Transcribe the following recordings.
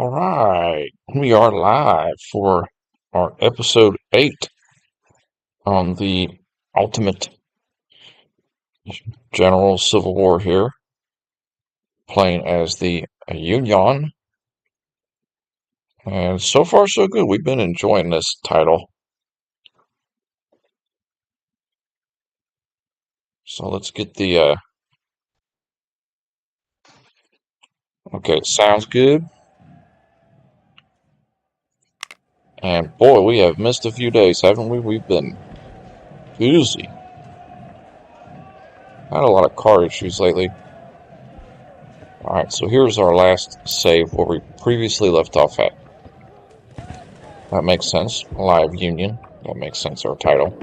All right, we are live for our episode 8 on the Ultimate General Civil War here, playing as the Union. And so far, so good. We've been enjoying this title. So let's get the. Okay, sounds good. And boy, we have missed a few days, haven't we? We've been busy. Had a lot of car issues lately. Alright, so here's our last save where we previously left off at. That makes sense. Live Union. That makes sense, our title.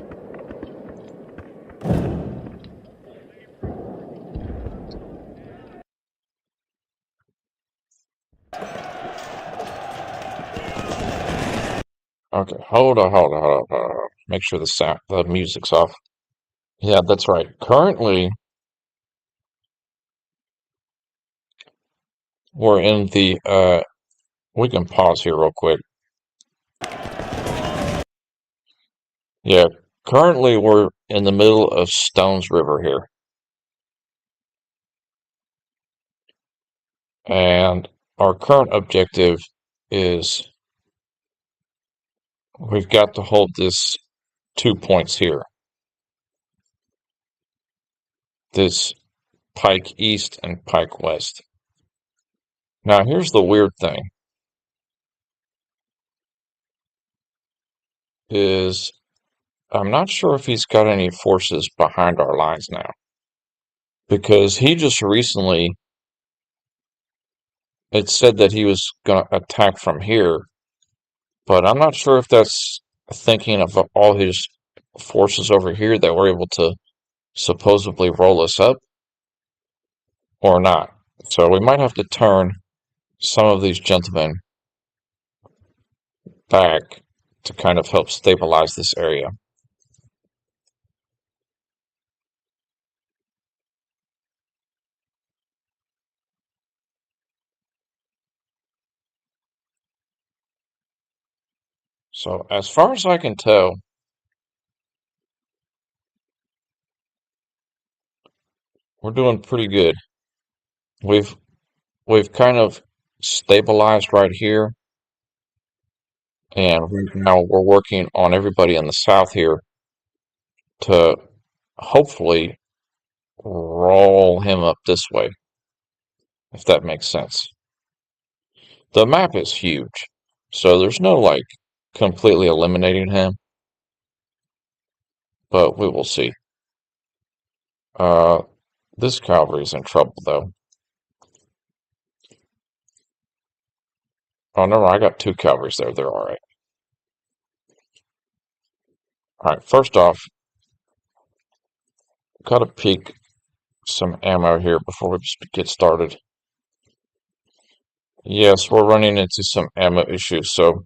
Okay, hold on. Make sure the music's off. Yeah, that's right. Currently, we're in the, we can pause here real quick. Yeah, currently we're in the middle of Stones River here. And our current objective is we've got to hold this 2 points here. This Pike East and Pike West. Now, here's the weird thing. Is I'm not sure if he's got any forces behind our lines now. Because he just recently, it said that he was going to attack from here, but I'm not sure if that's thinking of all his forces over here that were able to supposedly roll us up or not. So we might have to turn some of these gentlemen back to kind of help stabilize this area. So as far as I can tell, we're doing pretty good. We've we've kind of stabilized right here, and now we're working on everybody in the south here to hopefully roll him up this way, if that makes sense. The map is huge, so there's no like completely eliminating him, but we will see. Uh, this cavalry's in trouble though. Oh no, I got 2 cavalries there. They're all right. All right, first off, gotta peek some ammo here before we get started. Yes, we're running into some ammo issues, so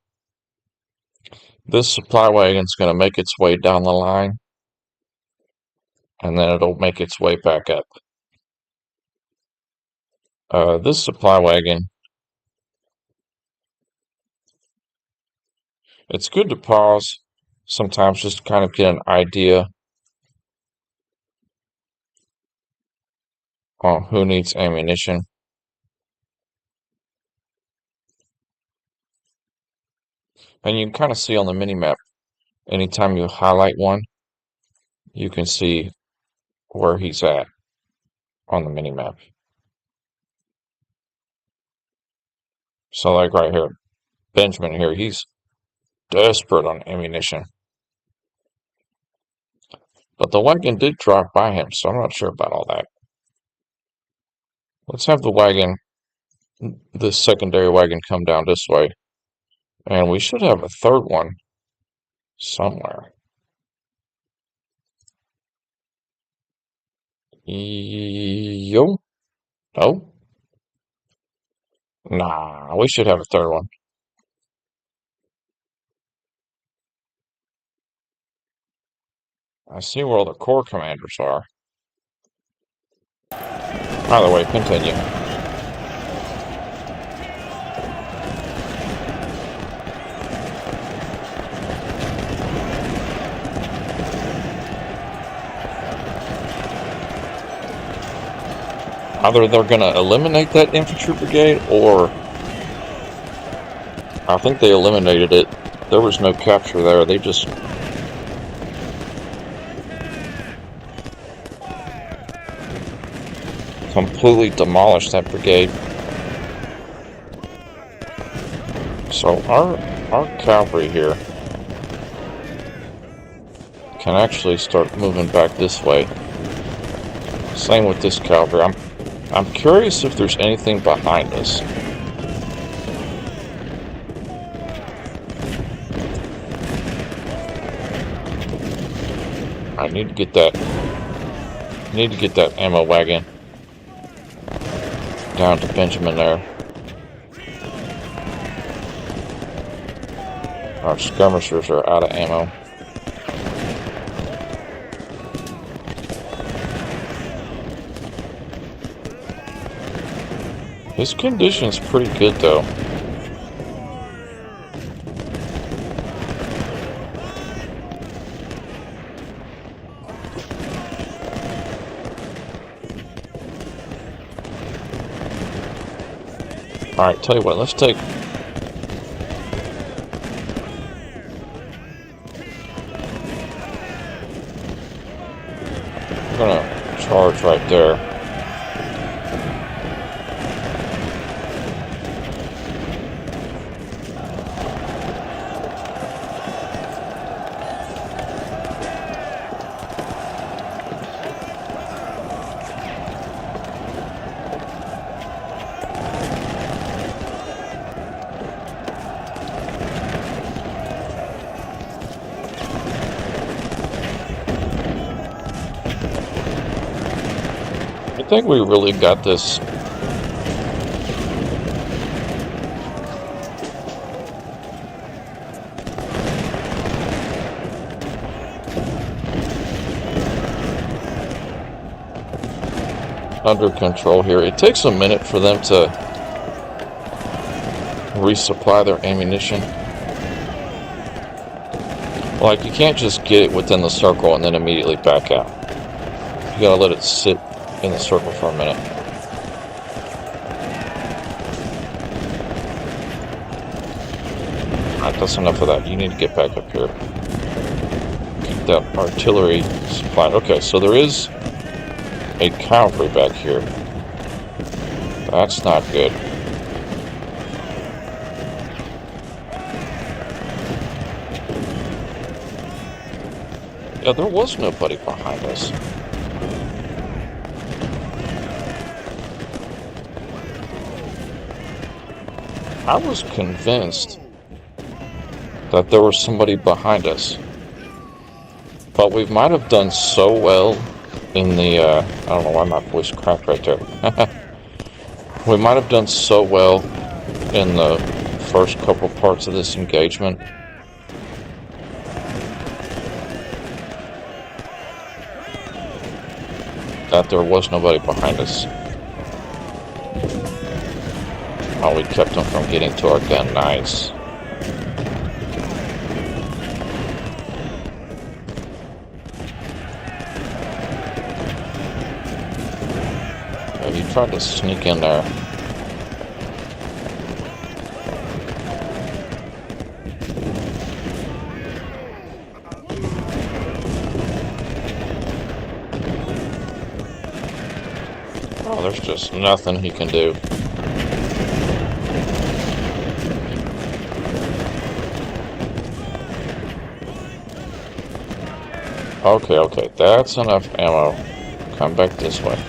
this supply wagon's going to make its way down the line, and then it'll make its way back up. This supply wagon, it's good to pause sometimes just to kind of get an idea on who needs ammunition. And you can kind of see on the mini-map, anytime you highlight one, you can see where he's at on the mini-map. So like right here, Benjamin here, he's desperate on ammunition. But the wagon did drive by him, so I'm not sure about all that. Let's have the wagon, this secondary wagon, come down this way. And we should have a third one somewhere. Yo? No? Nah, we should have a third one. I see where all the corps commanders are. By the way, continue. Either they're going to eliminate that infantry brigade, or I think they eliminated it. There was no capture there. They just completely demolished that brigade. So our cavalry here can actually start moving back this way. Same with this cavalry. I'm curious if there's anything behind us. I need to get that ammo wagon down to Benjamin there. Our skirmishers are out of ammo. His condition's pretty good though. Alright, tell you what, let's take... We're gonna charge right there. I think we really got this under control here. It takes a minute for them to resupply their ammunition. Like, you can't just get it within the circle and then immediately back out. You gotta let it sit in the circle for a minute. Alright, that's enough of that. You need to get back up here. Keep that artillery supplied. Okay, so there is a cavalry back here. That's not good. Yeah, there was nobody behind us. I was convinced that there was somebody behind us. But we might have done so well in the, I don't know why my voice cracked right there. We might have done so well in the first couple parts of this engagement that there was nobody behind us. Oh, we kept them from getting to our gun. Nice. He tried to sneak in there. Oh, there's just nothing he can do. Okay, that's enough ammo. Come back this way.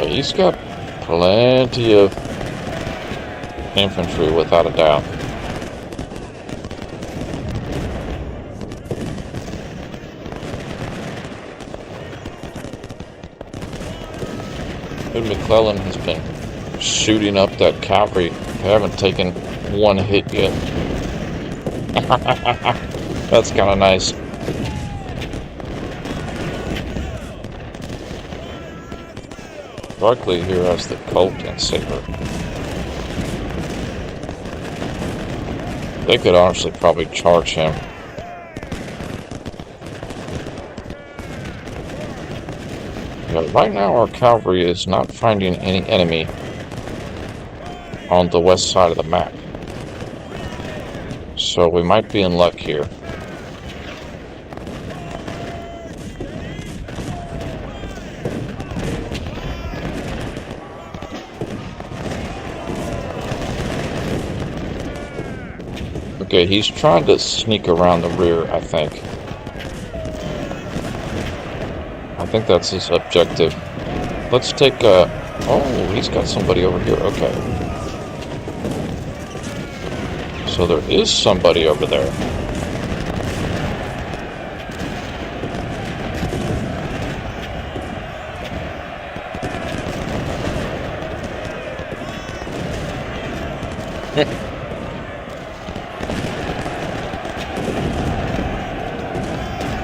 He's got plenty of infantry, without a doubt. McClellan has been shooting up that cavalry They haven't taken one hit yet. That's kind of nice. Barkley here has the Colt and Saber. They could honestly probably charge him. But right now our cavalry is not finding any enemy on the west side of the map. So we might be in luck here. Okay, he's trying to sneak around the rear, I think. I think that's his objective. Let's take a... Oh, he's got somebody over here. Okay. So there is somebody over there.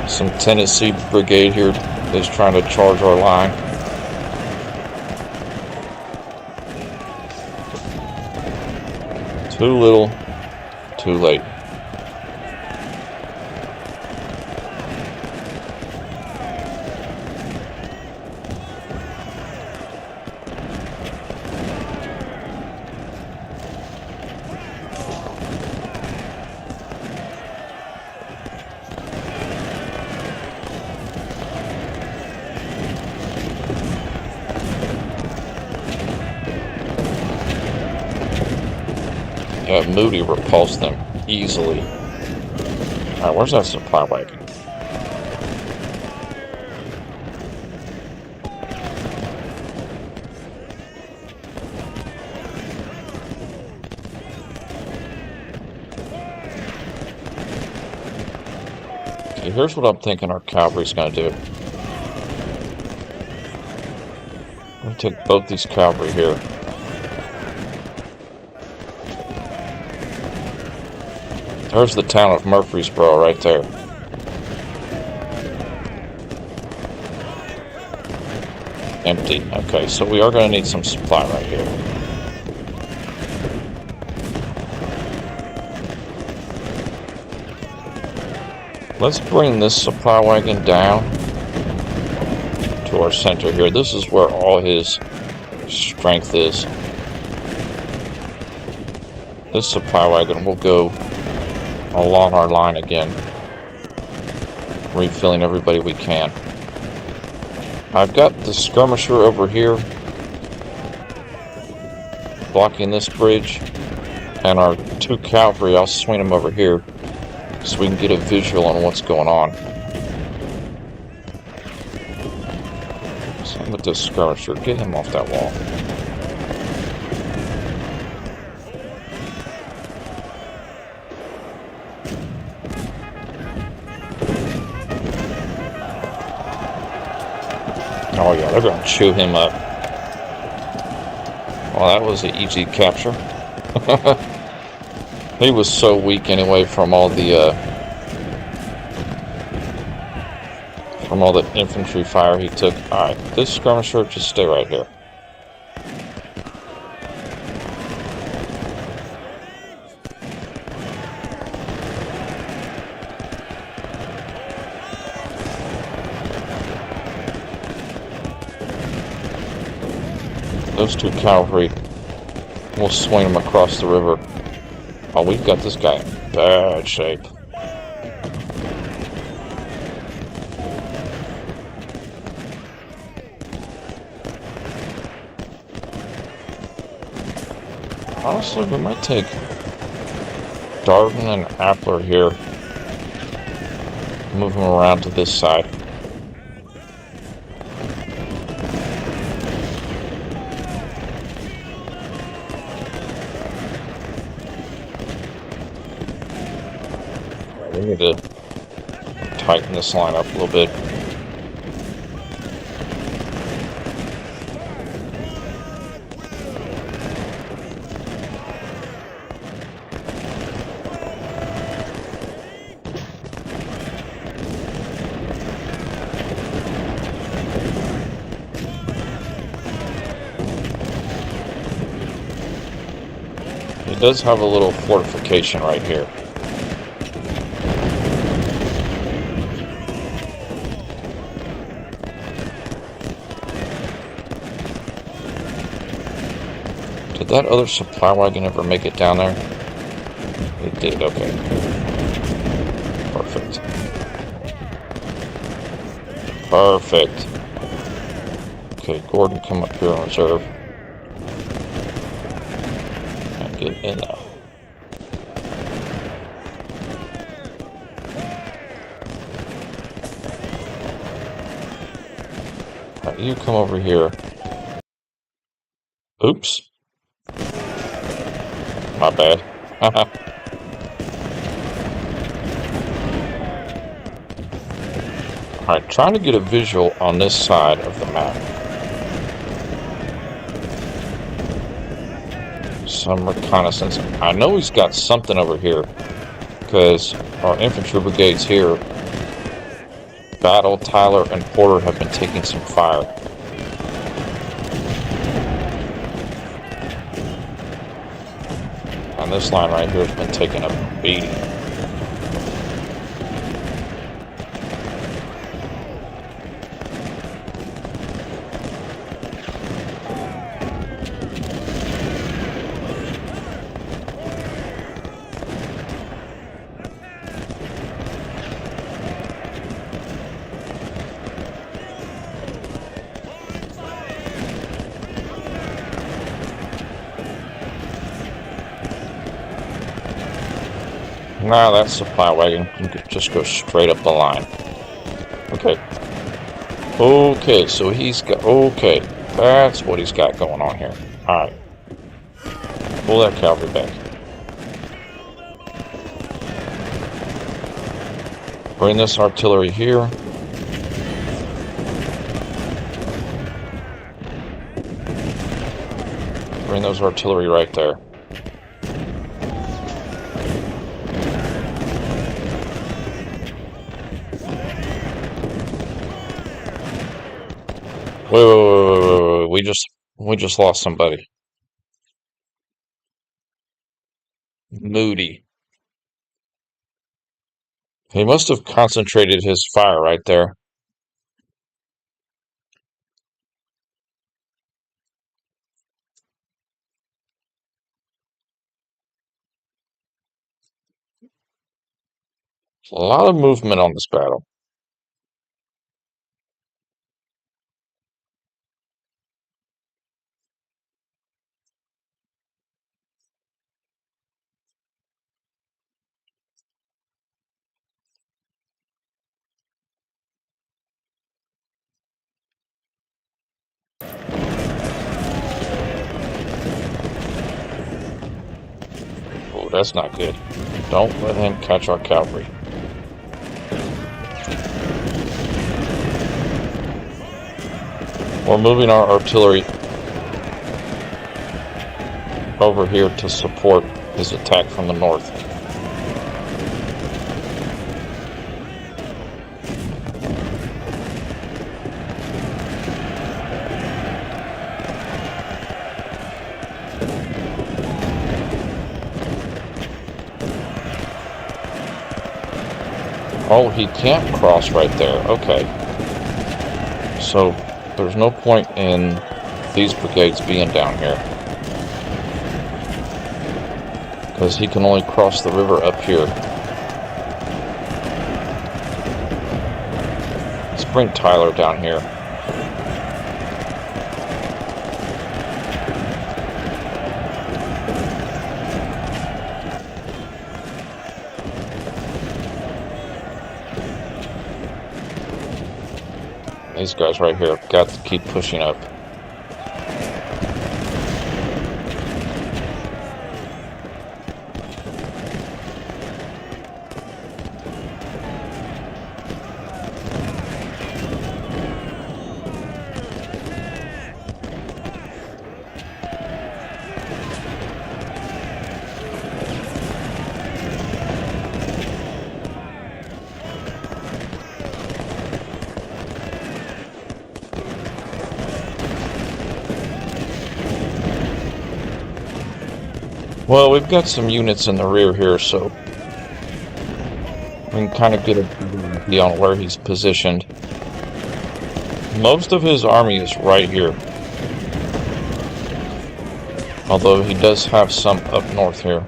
Some Tennessee brigade here is trying to charge our line. Too little, too late. Moody repulsed them easily. Alright, where's that supply wagon? Okay, here's what I'm thinking our cavalry's gonna do. I'm gonna take both these cavalry here. There's the town of Murfreesboro right there. Empty. Okay, so we are going to need some supply right here. Let's bring this supply wagon down to our center here. This is where all his strength is. This supply wagon will go along our line again, refilling everybody we can. I've got the skirmisher over here blocking this bridge, and our two cavalry, I'll swing them over here so we can get a visual on what's going on. Same with this skirmisher, get him off that wall. Oh yeah, they're going to chew him up. Well, that was an easy capture. He was so weak anyway from all the infantry fire he took. Alright, this skirmisher, just stay right here. Those two cavalry, we'll swing them across the river. Oh, we've got this guy in bad shape. Honestly, we might take Darden and Appler here. Move them around to this side. We need to tighten this line up a little bit. It does have a little fortification right here. Did that other supply wagon ever make it down there? It did, okay. Perfect. Perfect. Okay, Gordon, come up here on reserve. And get in there. Alright, you come over here. Oops. My bad. Alright, trying to get a visual on this side of the map. Some reconnaissance. I know he's got something over here, because our infantry brigades here, Battle, Tyler, and Porter, have been taking some fire. And this line right here has been taking a beating. Nah, that supply wagon can just go straight up the line. Okay. Okay, so he's got... Okay, that's what he's got going on here. Alright. Pull that cavalry back. Bring this artillery here. Bring those artillery right there. Wait. We just lost somebody. Moody. He must have concentrated his fire right there. A lot of movement on this battle. Oh, that's not good. Don't let him catch our cavalry. We're moving our artillery over here to support his attack from the north. Oh, he can't cross right there. Okay. So there's no point in these brigades being down here, because he can only cross the river up here. Let's bring Tyler down here. These guys right here have got to keep pushing up. Well, we've got some units in the rear here, so we can kind of get a idea on where he's positioned. Most of his army is right here, although he does have some up north here.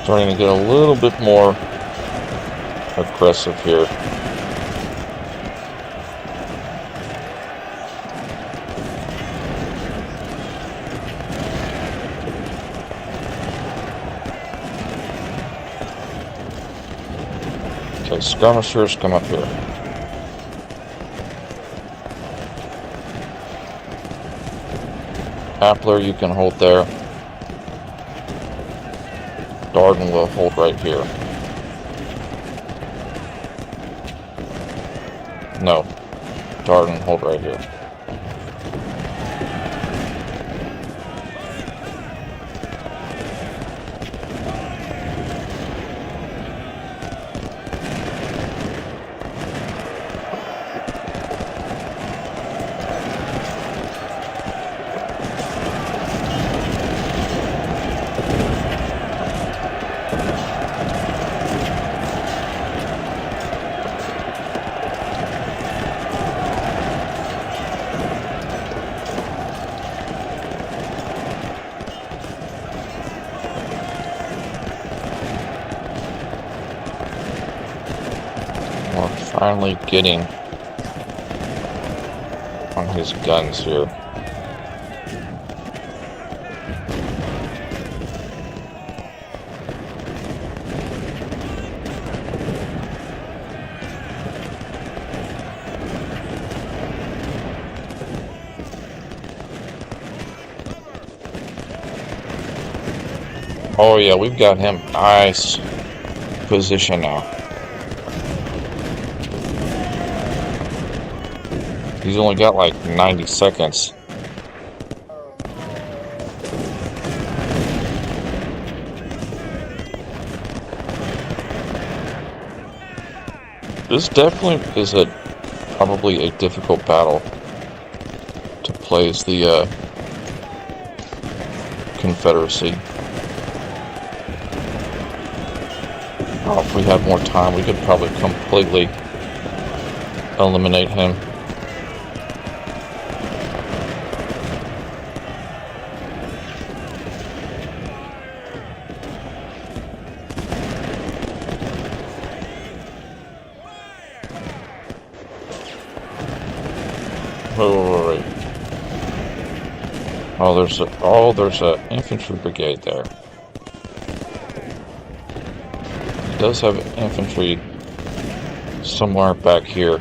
Starting to get a little bit more aggressive here. Okay, skirmishers come up here. Appler, you can hold there. Darden will hold right here. No, Darden, hold right here. We're finally getting on his guns here. Oh yeah, we've got him nice position now. He's only got like 90 seconds. This definitely is probably a difficult battle to play as the Confederacy. Oh, if we had more time, we could probably completely eliminate him. Wait. There's a infantry brigade there. He does have infantry somewhere back here.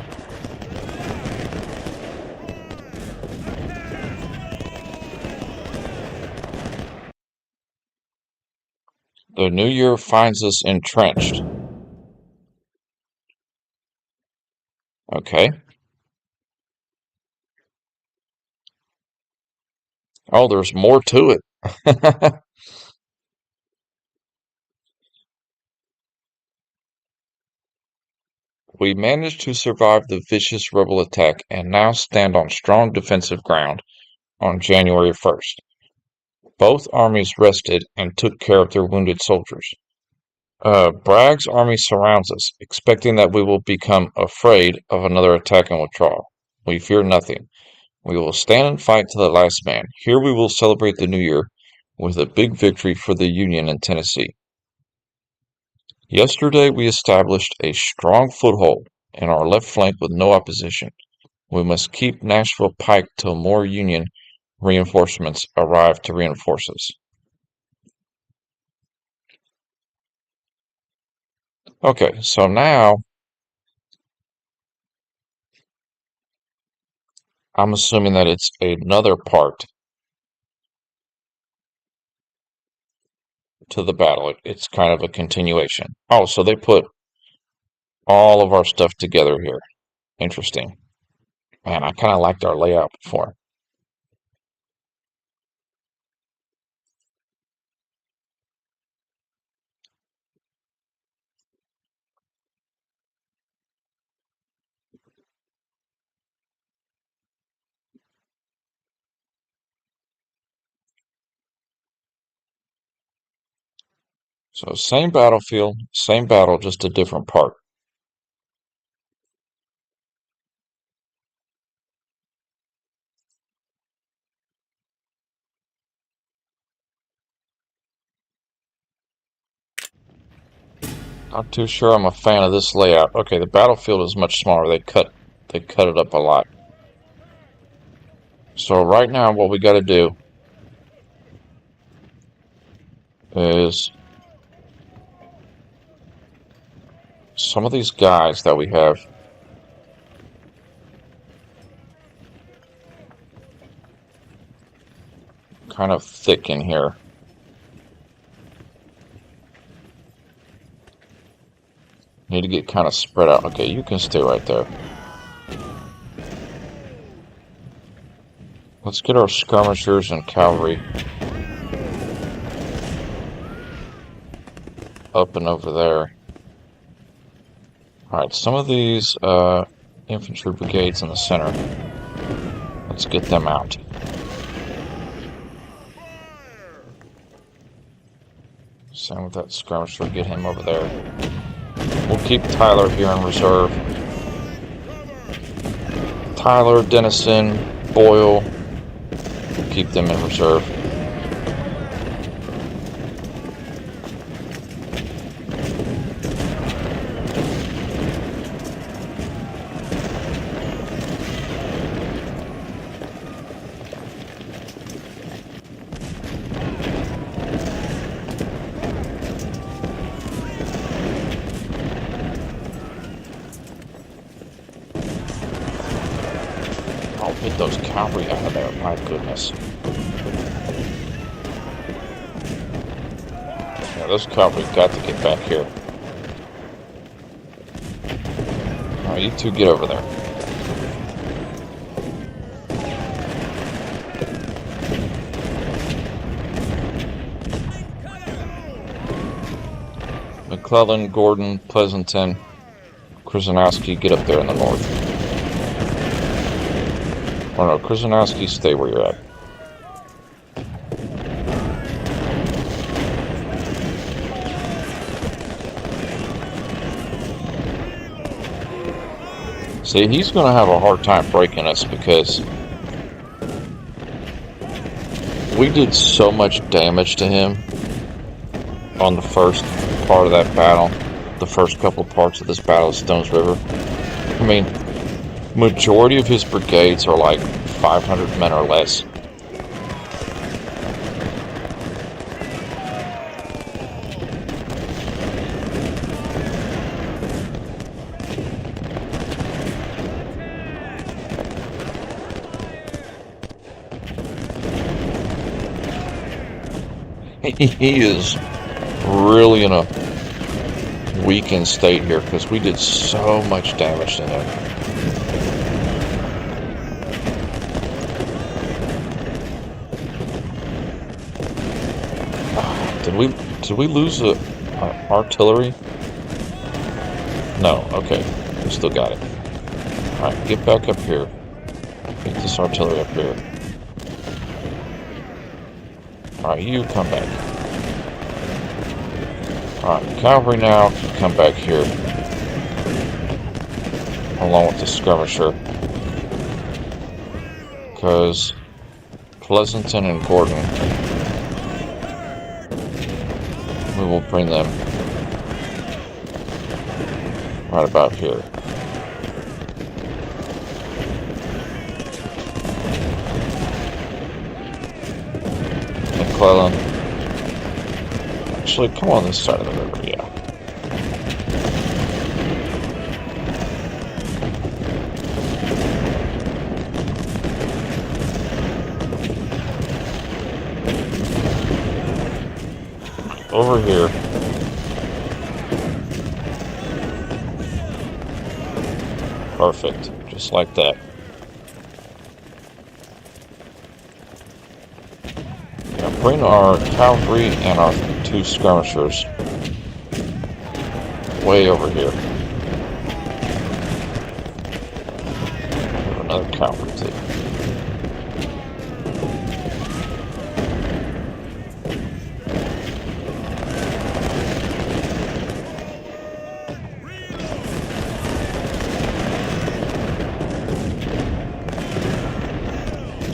The new year finds us entrenched. Okay. Oh, there's more to it. We managed to survive the vicious rebel attack and now stand on strong defensive ground on January 1st. Both armies rested and took care of their wounded soldiers. Bragg's army surrounds us, expecting that we will become afraid of another attack and withdraw. We fear nothing. We will stand and fight to the last man. Here we will celebrate the new year with a big victory for the Union in Tennessee. Yesterday we established a strong foothold in our left flank with no opposition. We must keep Nashville pike till more Union reinforcements arrive to reinforce us. Okay, so now I'm assuming that it's another part to the battle. It's kind of a continuation. Oh, so they put all of our stuff together here. Interesting. Man, I kind of liked our layout before. So same battlefield, same battle, just a different part. Not too sure I'm a fan of this layout. Okay, the battlefield is much smaller. They cut it up a lot. So right now what we got to do is some of these guys that we have kind of thick in here. Need to get kind of spread out. Okay, you can stay right there. Let's get our skirmishers and cavalry up and over there. Alright, some of these infantry brigades in the center. Let's get them out. Same with that skirmisher, get him over there. We'll keep Tyler here in reserve. Tyler, Dennison, Boyle, keep them in reserve. I'll hit those cavalry out of there, my goodness. Yeah, those cavalry got to get back here. Alright, you two get over there. McClellan, Gordon, Pleasanton, Krasnowski, get up there in the north. Or no, Krasnowski, stay where you're at. See, he's going to have a hard time breaking us because we did so much damage to him on the first part of that battle, the first couple parts of this battle of Stones River. I mean, majority of his brigades are like 500 men or less. He is really in a weakened state here because we did so much damage to him. Did we lose the artillery? No. Okay, we still got it. All right, get back up here. Get this artillery up here. Alright, you come back. Alright, cavalry now, come back here. Along with the skirmisher. Because Pleasanton and Gordon, we will bring them right about here. McClellan. Actually, come on this side of the river, yeah. over here. Perfect. Just like that. Now bring our cavalry and our 2 skirmishers way over here. Another cavalry too.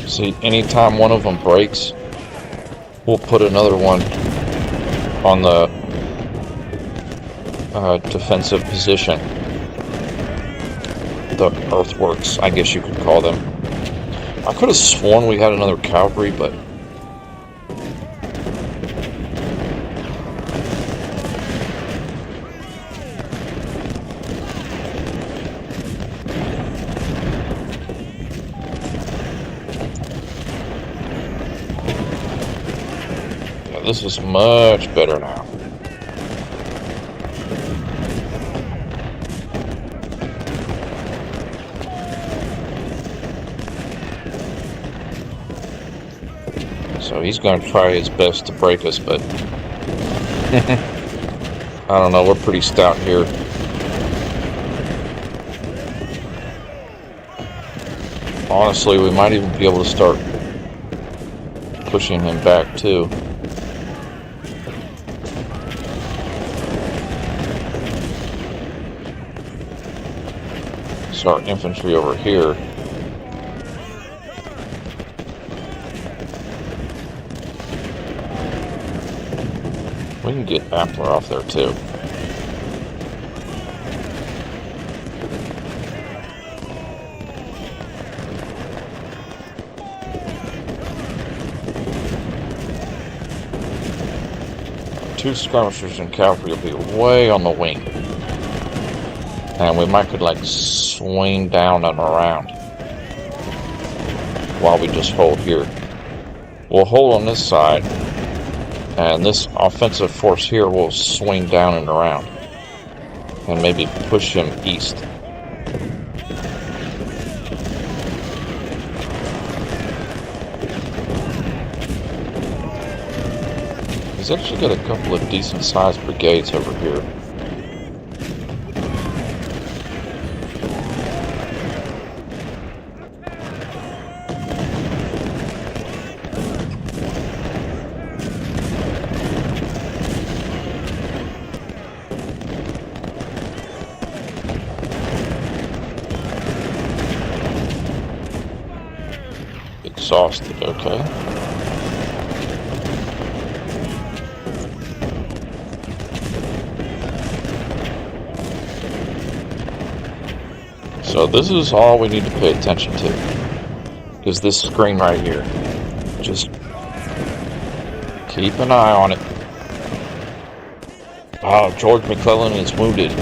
See, anytime one of them breaks, we'll put another one on the defensive position. The earthworks, I guess you could call them. I could have sworn we had another cavalry, but yeah, this is much better now. So he's going to try his best to break us, but I don't know, we're pretty stout here. Honestly, we might even be able to start pushing him back too. Start infantry over here. We can get Appler off there too. Two skirmishers and cavalry will be way on the wing. And we might could like swing down and around while we just hold here. We'll hold on this side, and this offensive force here will swing down and around and maybe push him east. He's actually got a couple of decent sized brigades over here. Exhausted, okay. So this is all we need to pay attention to, is this screen right here. Just keep an eye on it. Oh, George McClellan is wounded.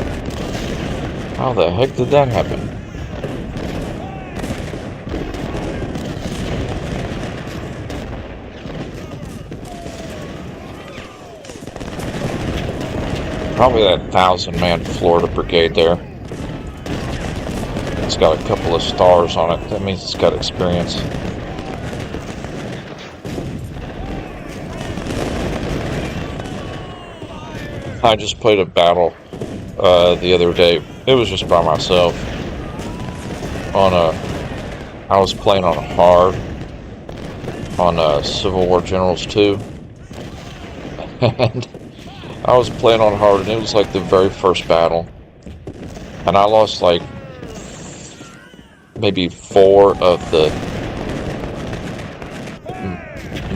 How the heck did that happen? Probably that 1,000-man Florida brigade there. It's got a couple of stars on it. That means it's got experience. I just played a battle the other day. It was just by myself. I was playing on hard on Civil War Generals 2. And I was playing on hard, and it was like the very first battle, and I lost like maybe 4 of the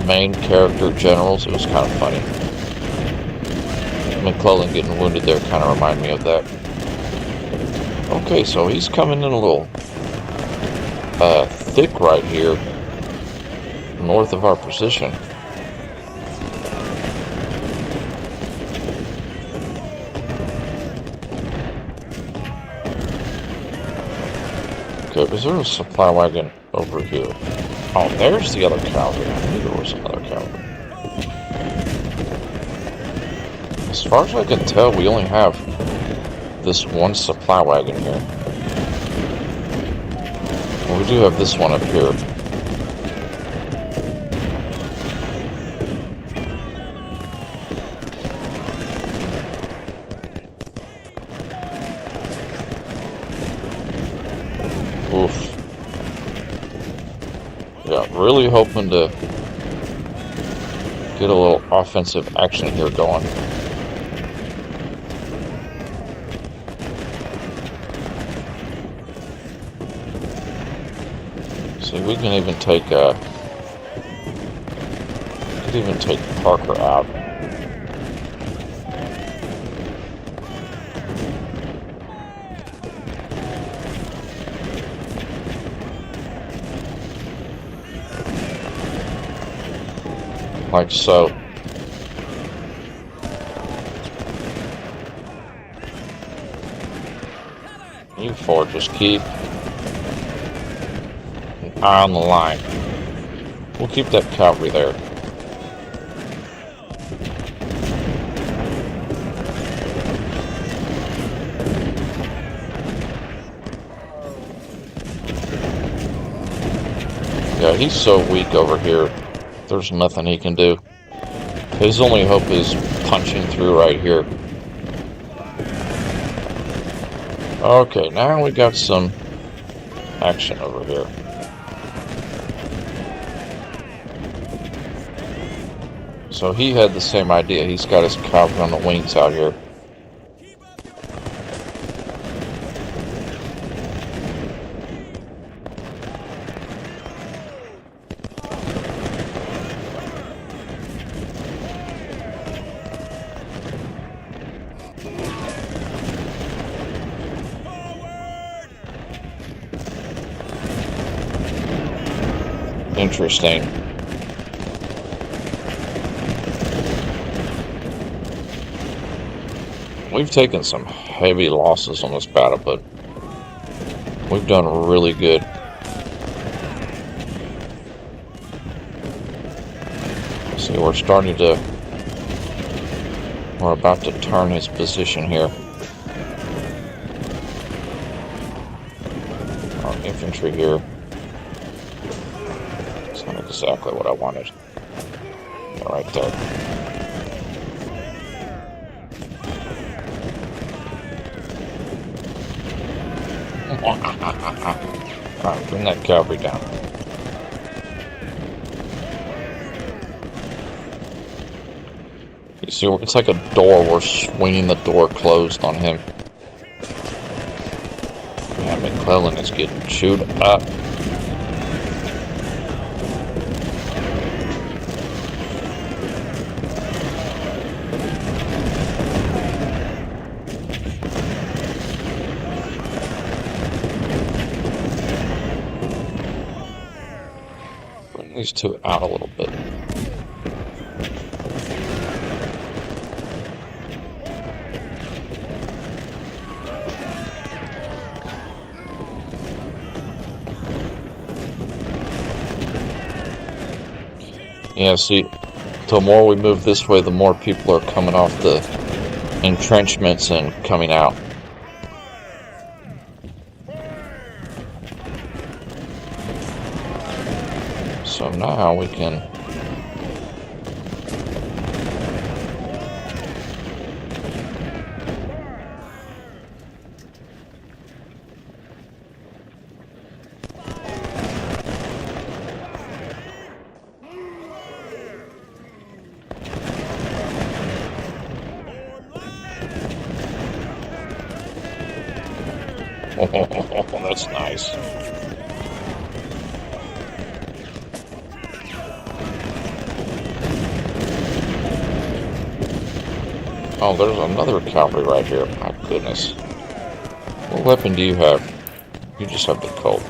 main character generals. It was kind of funny. McClellan getting wounded there kind of reminded me of that. Okay, so he's coming in a little thick right here, north of our position. Okay, is there a supply wagon over here? Oh, there's the other cavalry. I knew there was another cavalry. As far as I can tell, we only have this one supply wagon here. Well, we do have this one up here. Oof. Yeah, really hoping to get a little offensive action here going. See, we can even take Parker out. Like so. You four just keep an eye on the line. We'll keep that cavalry there. Yeah, he's so weak over here. There's nothing he can do. His only hope is punching through right here. Okay, now we got some action over here. So he had the same idea. He's got his cavalry on the wings out here. Interesting. We've taken some heavy losses on this battle, but we've done really good. See, we're about to turn his position here. Our infantry here. It's not exactly what I wanted. Right there. Alright, bring that cavalry down. You see, it's like a door. We're swinging the door closed on him. Yeah, McClellan is getting chewed up. These two out a little bit. Yeah, see, the more we move this way, the more people are coming off the entrenchments and coming out. So now we can that's nice. Oh, there's another cavalry right here. My goodness. What weapon do you have? You just have the Colt.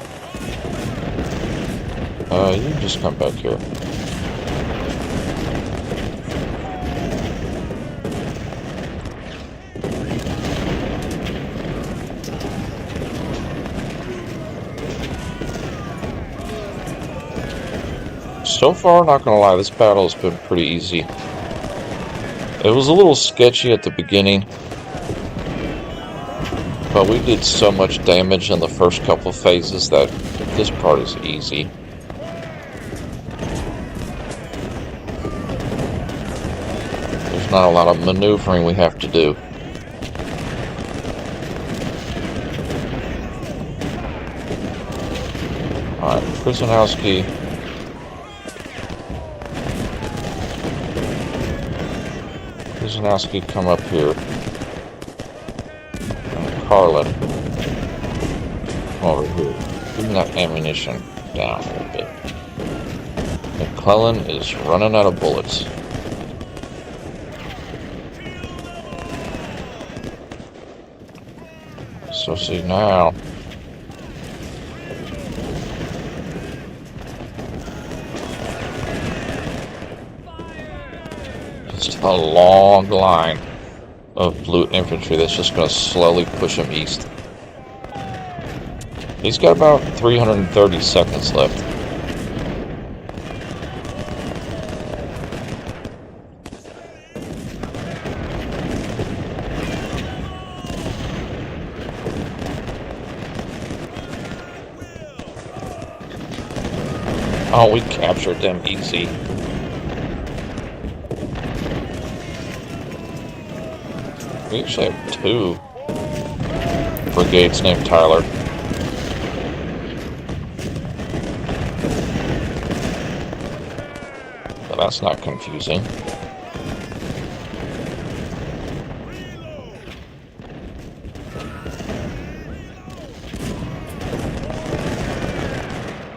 You just come back here. So far, not gonna lie, this battle has been pretty easy. It was a little sketchy at the beginning, but we did so much damage in the first couple of phases that this part is easy. There's not a lot of maneuvering we have to do. Alright, Prisonowski. Prisonowski, come up here. And Carlin, come over here. Bring that ammunition down a little bit. McClellan is running out of bullets. So see now. Just a long line of blue infantry that's just going to slowly push him east. He's got about 330 seconds left. Oh, we captured them easy. We actually have 2 brigades named Tyler. But that's not confusing.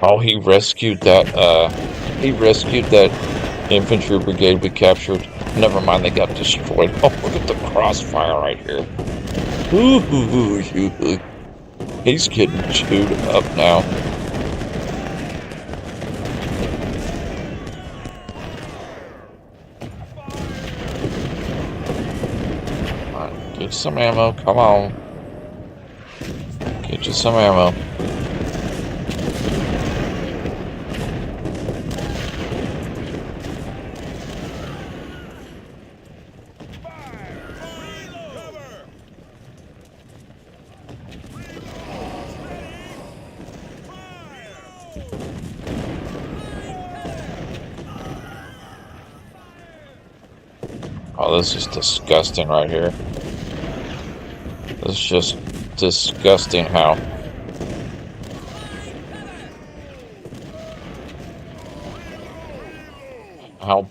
Oh, he rescued that infantry brigade we captured. Never mind, they got destroyed. Oh, look at the crossfire right here. Ooh, he's getting chewed up now. Alright, get some ammo, come on. Get you some ammo. Oh, this is disgusting right here. This is just disgusting how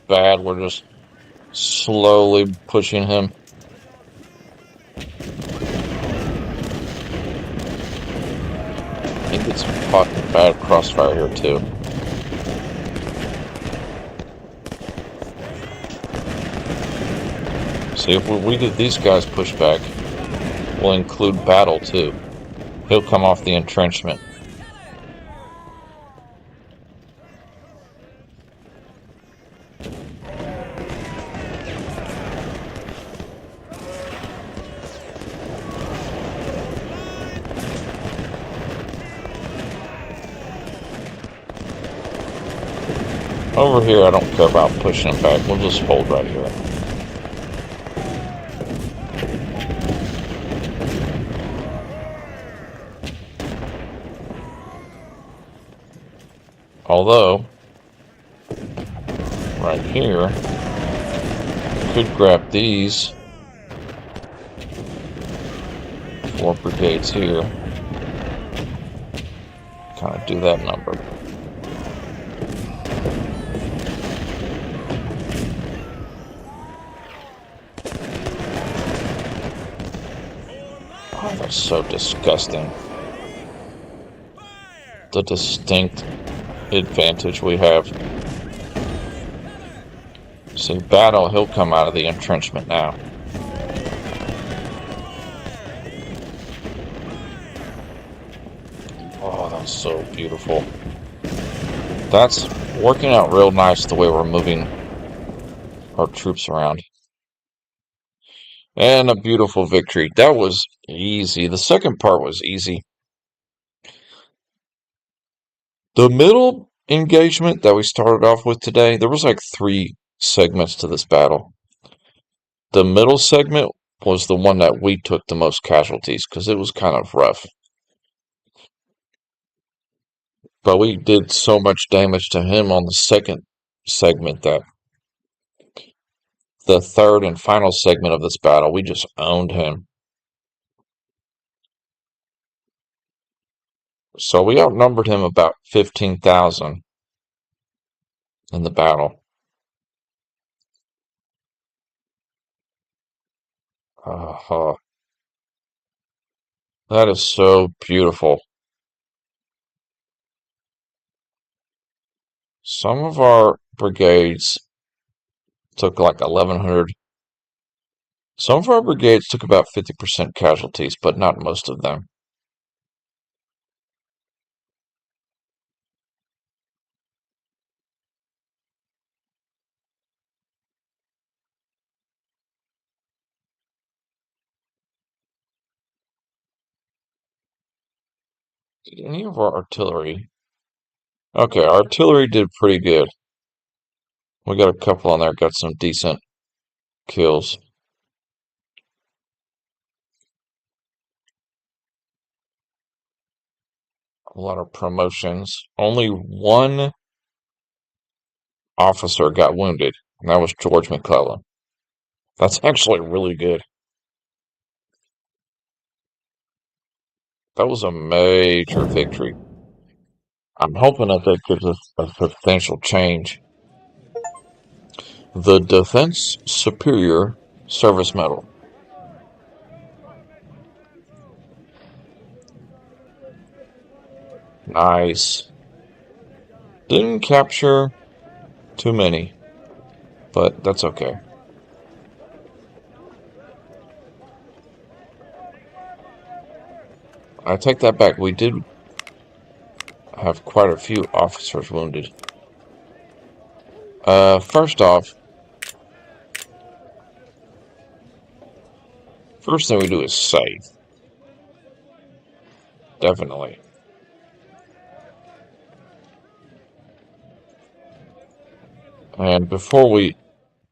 bad we're just slowly pushing him. He gets caught in bad crossfire here too. See, if we did these guys push back, we'll include battle too. He'll come off the entrenchment. Over here, I don't care about pushing him back. We'll just hold right here. Although, right here, could grab these 4 brigades here. Kind of do that number. Oh, that's so disgusting. The distinct advantage we have. See, battle, he'll come out of the entrenchment now. Oh, that's so beautiful. That's working out real nice the way we're moving our troops around. And a beautiful victory. That was easy. The second part was easy. The middle engagement that we started off with today, there was like 3 segments to this battle. The middle segment was the one that we took the most casualties because it was kind of rough. But we did so much damage to him on the second segment that the third and final segment of this battle, we just owned him. So we outnumbered him about 15,000 in the battle. That is so beautiful. Some of our brigades took like 1,100. Some of our brigades took about 50% casualties, but not most of them. Did any of our artillery? Okay, artillery did pretty good. We got a couple on there, got some decent kills. A lot of promotions. Only one officer got wounded, and that was George McClellan. That's actually really good. That was a major victory. I'm hoping that gives us a substantial change. The Defense Superior Service Medal. Nice. Didn't capture too many, but that's okay. I take that back. We did have quite a few officers wounded. First thing we do is save. Definitely. And before we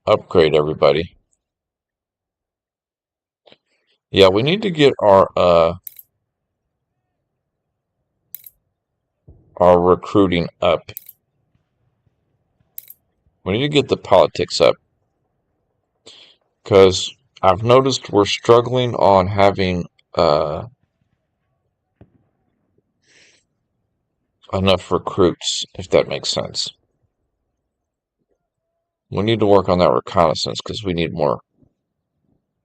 upgrade everybody, yeah, we need to get our recruiting up. We need to get the politics up. Because I've noticed we're struggling on having enough recruits, if that makes sense. We need to work on that reconnaissance because we need more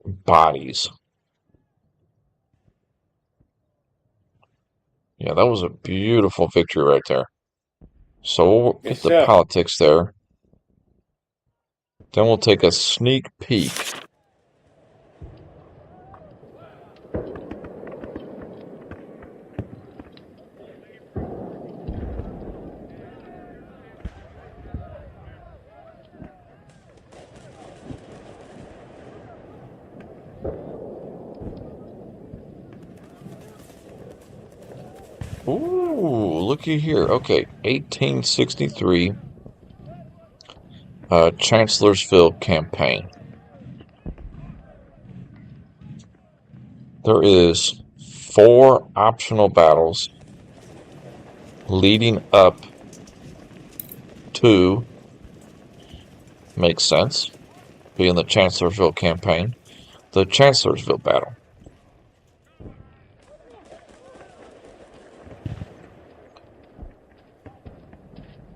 bodies. Yeah, that was a beautiful victory right there. So we'll get the politics there. Then we'll take a sneak peek. Ooh, looky here. Okay, 1863 Chancellorsville campaign. There is 4 optional battles leading up to, makes sense, being the Chancellorsville campaign, the Chancellorsville battle.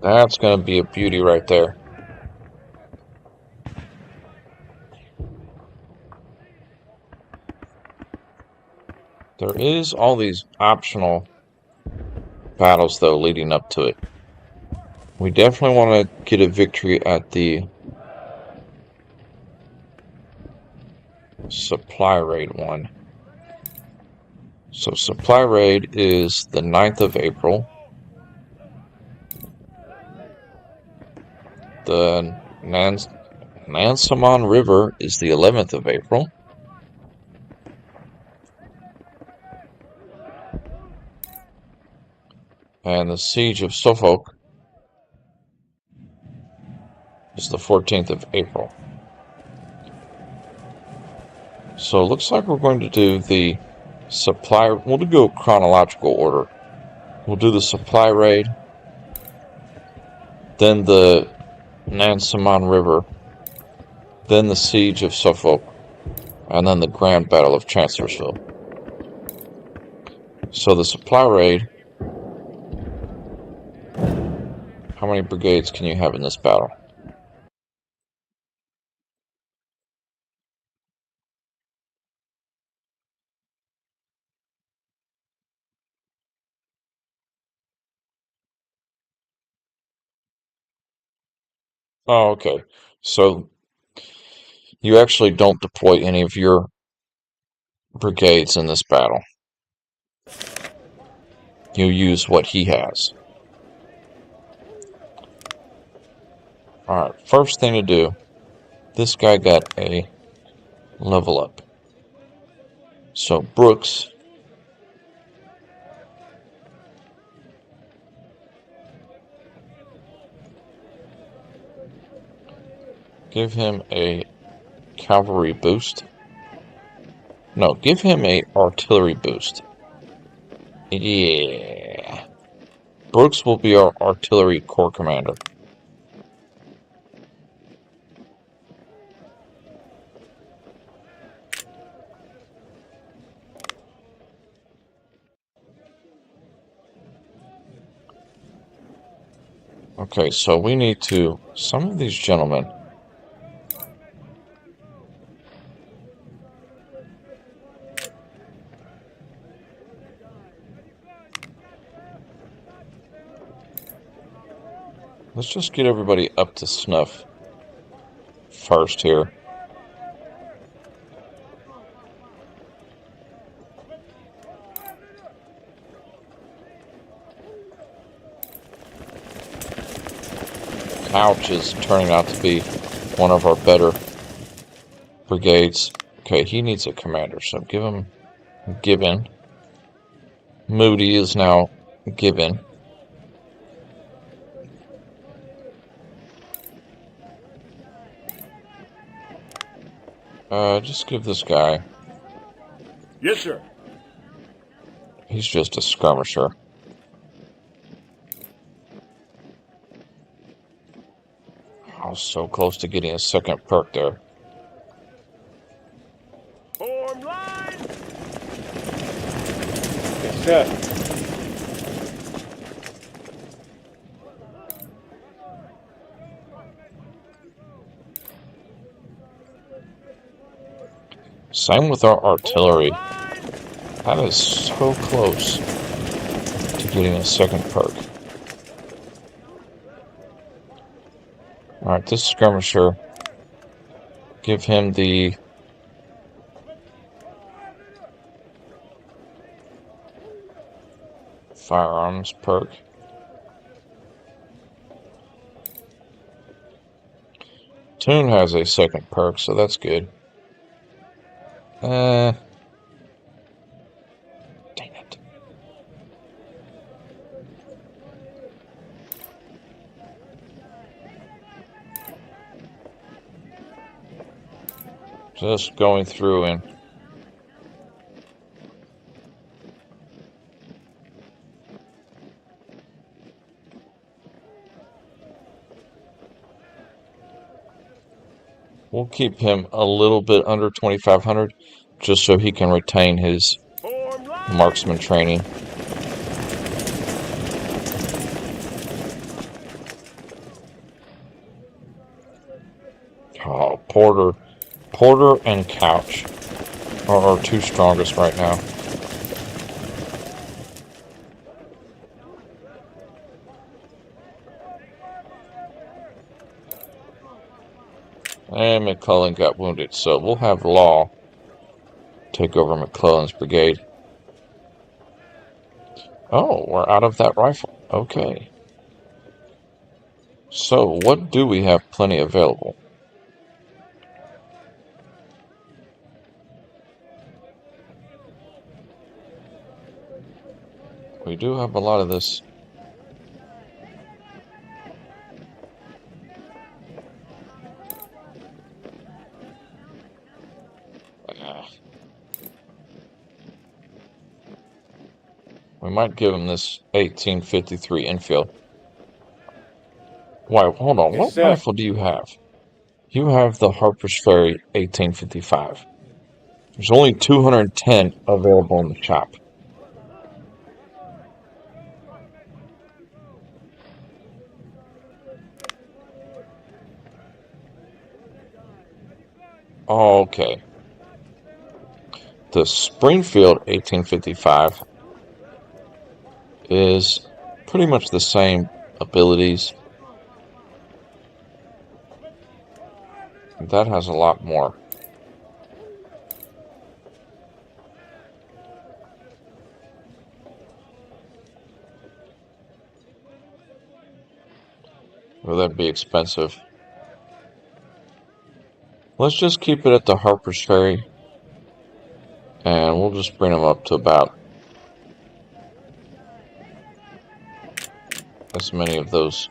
That's going to be a beauty right there. There is all these optional battles, though, leading up to it. We definitely want to get a victory at the supply raid one. So supply raid is the 9th of April. The Nansemond River is the 11th of April. And the Siege of Suffolk is the 14th of April. So it looks like we're going to do the supply. We'll go chronological order. We'll do the supply raid, then the Nansemond River, then the siege of Suffolk, and then the grand battle of Chancellorsville. So the supply raid. How many brigades can you have in this battle? Oh, okay. So you actually don't deploy any of your brigades in this battle. You use what he has. Alright, first thing to do, this guy got a level up. So Brooks, give him a cavalry boost. No, give him a artillery boost. Yeah. Brooks will be our artillery corps commander. Okay, so we need to, some of these gentlemen, let's just get everybody up to snuff first here. Couch is turning out to be one of our better brigades. Okay, he needs a commander, so give him Gibbon. Moody is now Gibbon. Just give this guy. Yes, sir. He's just a skirmisher. I was so close to getting a second perk there. Form line. Yes, sir. Same with our artillery. Form line. That is so close to getting a second perk. Alright, this skirmisher, give him the firearms perk. Toon has a second perk, so that's good. Dang it. Just going through and we'll keep him a little bit under 2,500 just so he can retain his Form line. marksman training. Oh, Porter and Couch are our two strongest right now. And McClellan got wounded, so we'll have Law take over McClellan's brigade. Oh, we're out of that rifle. Okay. So, what do we have plenty available? We do have a lot of this. We might give him this 1853 infield. Why, hold on. Yes, What sir. rifle do you have? You have the Harper's Ferry 1855. There's only 210 available in the shop. Okay. The Springfield 1855 is pretty much the same abilities. That has a lot more. Will that be expensive? Let's just keep it at the Harper's Ferry, and we'll just bring them up to about as many of those.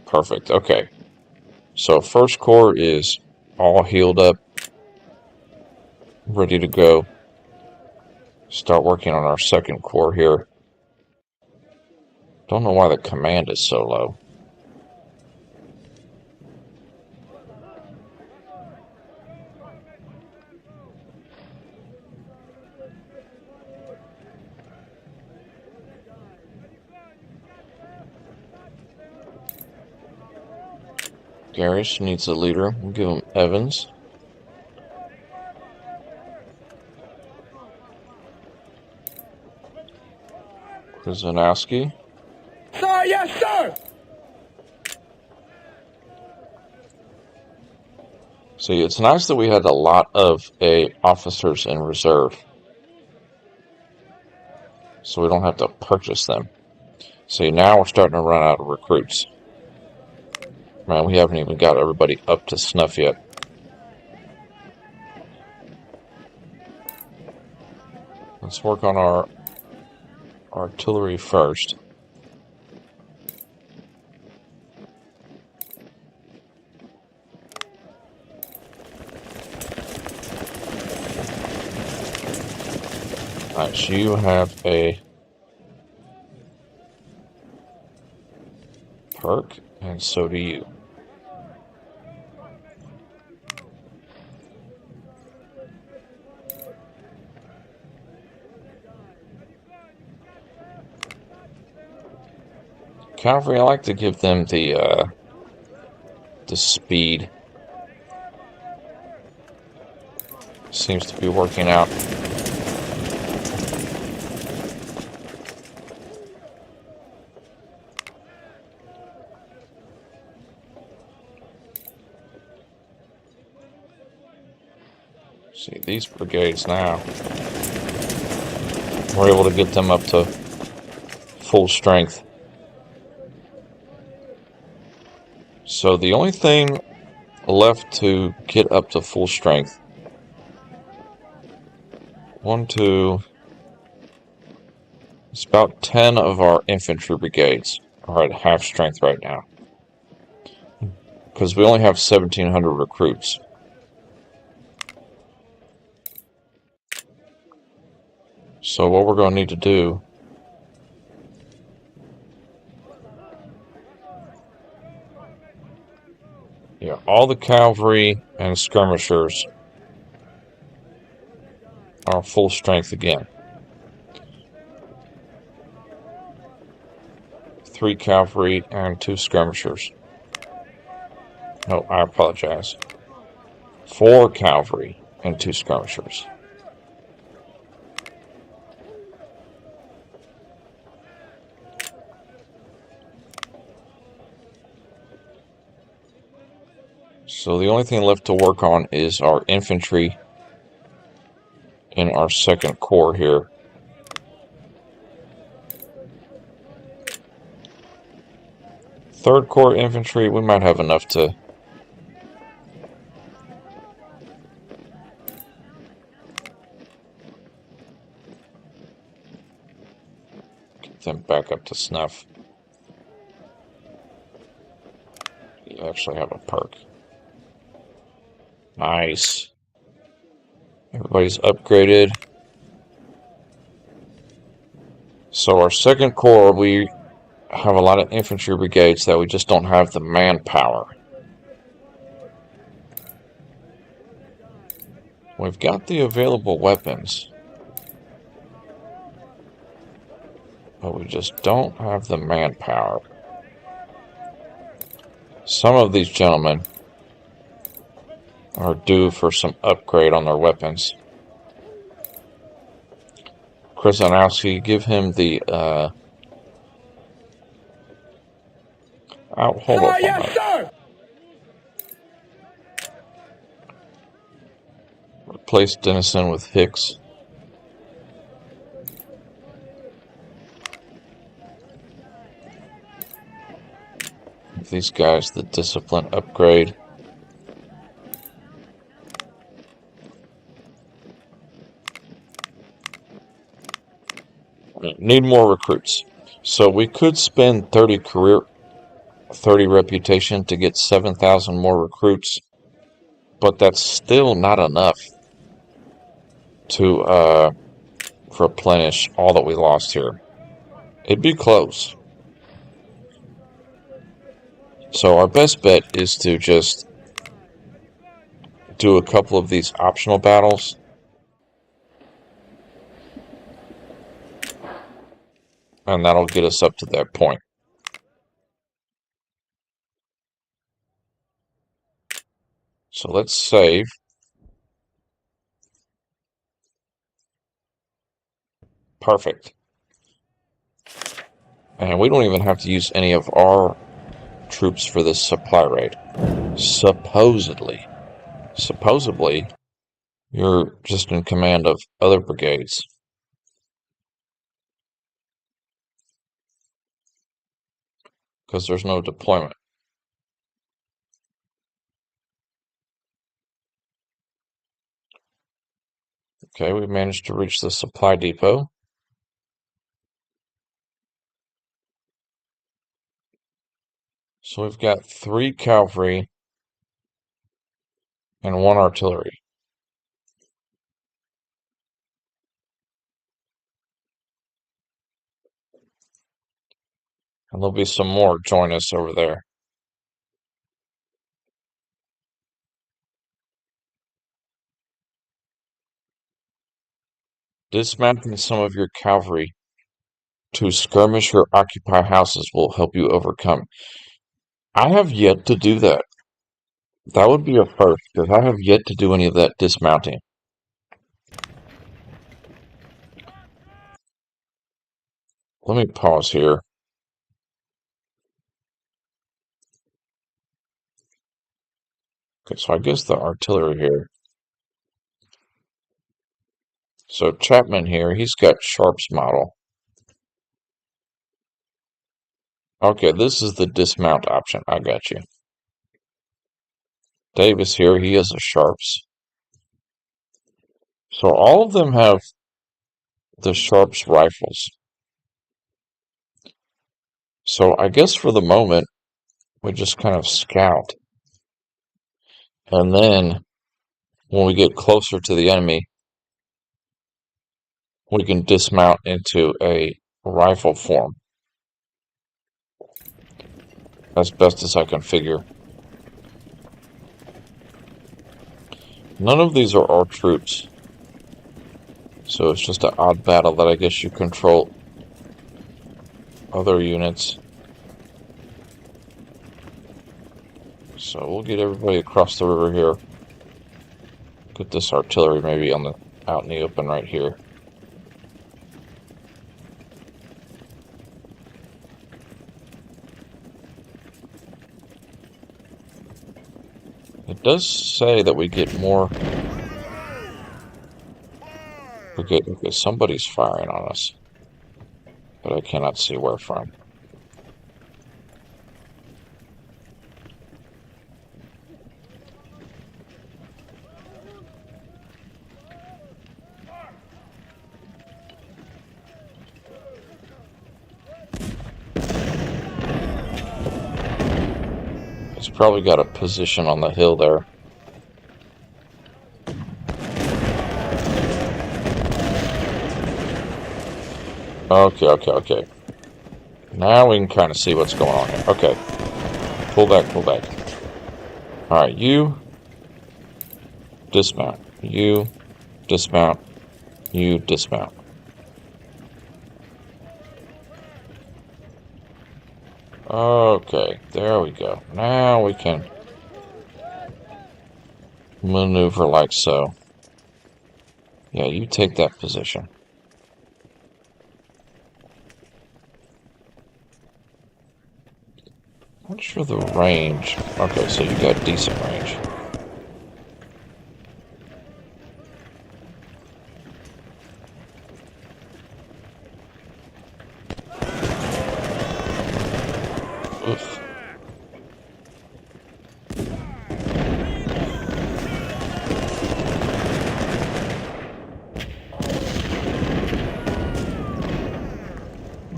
Perfect. Okay. So first corps is all healed up, ready to go. Start working on our second corps here. Don't know why the command is so low. Garish needs a leader. We'll give him Evans. Kuzanowski. Sir, yes, sir. See, it's nice that we had a lot of officers in reserve, so we don't have to purchase them. See, now we're starting to run out of recruits. Man, we haven't even got everybody up to snuff yet. Let's work on our artillery first. Alright, so you have a perk, and so do you. Cavalry, I like to give them the speed. Seems to be working out. See, these brigades now, we're able to get them up to full strength. So the only thing left to get up to full strength, it's about 10 of our infantry brigades are at half strength right now, because we only have 1,700 recruits. So what we're going to need to do, yeah, all the cavalry and skirmishers are full strength again. 3 cavalry and 2 skirmishers. No, I apologize. 4 cavalry and 2 skirmishers. So the only thing left to work on is our infantry in our second corps here. Third corps infantry, we might have enough to get them back up to snuff. You actually have a perk. Nice. Everybody's upgraded. So our second corps, we have a lot of infantry brigades that we just don't have the manpower. We've got the available weapons, but we just don't have the manpower. Some of these gentlemen are due for some upgrade on their weapons. Krasnowski, give him the, hold Sir, up on yes, that. sir. Replace Dennison with Hicks. Give these guys the discipline upgrade. Need more recruits. So we could spend 30 reputation to get 7,000 more recruits, but that's still not enough to replenish all that we lost here. It'd be close. So our best bet is to just do a couple of these optional battles. And that'll get us up to that point. So let's save. Perfect. And we don't even have to use any of our troops for this supply raid. Supposedly. Supposedly, you're just in command of other brigades. Because there's no deployment. Okay, we managed to reach the supply depot. So we've got 3 cavalry and 1 artillery. And there'll be some more join us over there. Dismounting some of your cavalry to skirmish or occupy houses will help you overcome. I have yet to do that. That would be a first, because I have yet to do any of that dismounting. Let me pause here. Okay, so I guess the artillery here. So Chapman here, he's got Sharp's model. Okay, this is the dismount option. I got you. Davis here, he has a Sharps. So all of them have the Sharps rifles. So I guess for the moment, we just kind of scout. And then when we get closer to the enemy, we can dismount into a rifle form. As best as I can figure. None of these are our troops. So it's just an odd battle that I guess you control other units. So we'll get everybody across the river here. Get this artillery maybe out in the open right here. It does say that we get more. Okay, somebody's firing on us. But I cannot see where from. It's probably got a position on the hill there. Okay, okay, okay. Now we can kind of see what's going on here. Okay. Pull back, pull back. Alright, you dismount. You dismount. You dismount. Okay, there we go. Now we can maneuver like so. Yeah, you take that position. Not sure the range. Okay, so you got decent range. Oof.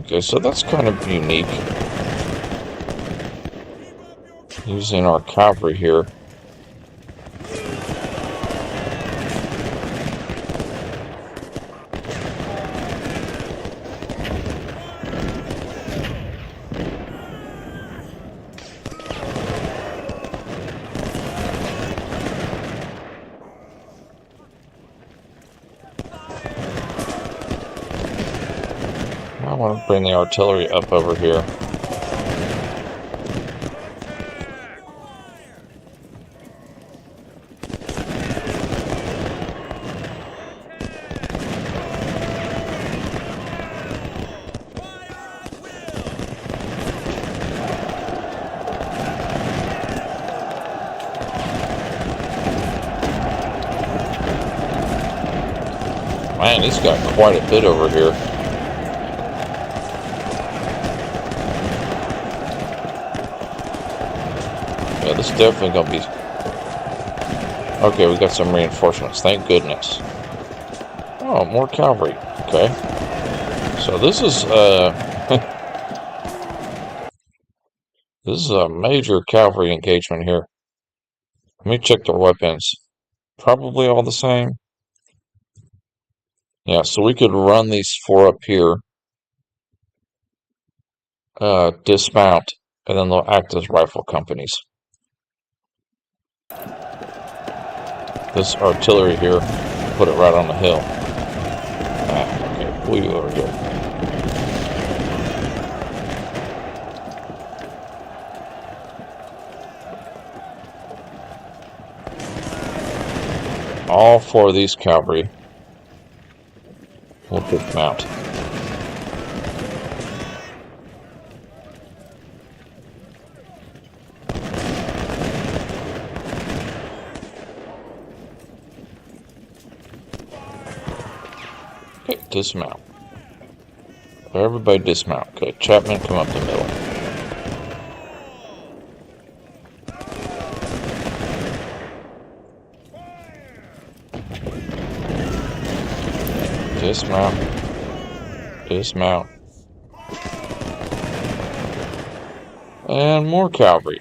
Okay, so that's kind of unique. Using our cavalry here. I want to bring the artillery up over here. Man, he's got quite a bit over here. Yeah, this is definitely going to be... Okay, we got some reinforcements. Thank goodness. Oh, more cavalry. Okay. So this is, this is a major cavalry engagement here. Let me check their weapons. Probably all the same. Yeah, so we could run these four up here, dismount, and then they'll act as rifle companies. This artillery here, put it right on the hill. Okay, pull you over here. All four of these cavalry will dismount. Okay, dismount. Everybody dismount. Okay, Chapman, come up the middle. Dismount. Dismount. And more cavalry.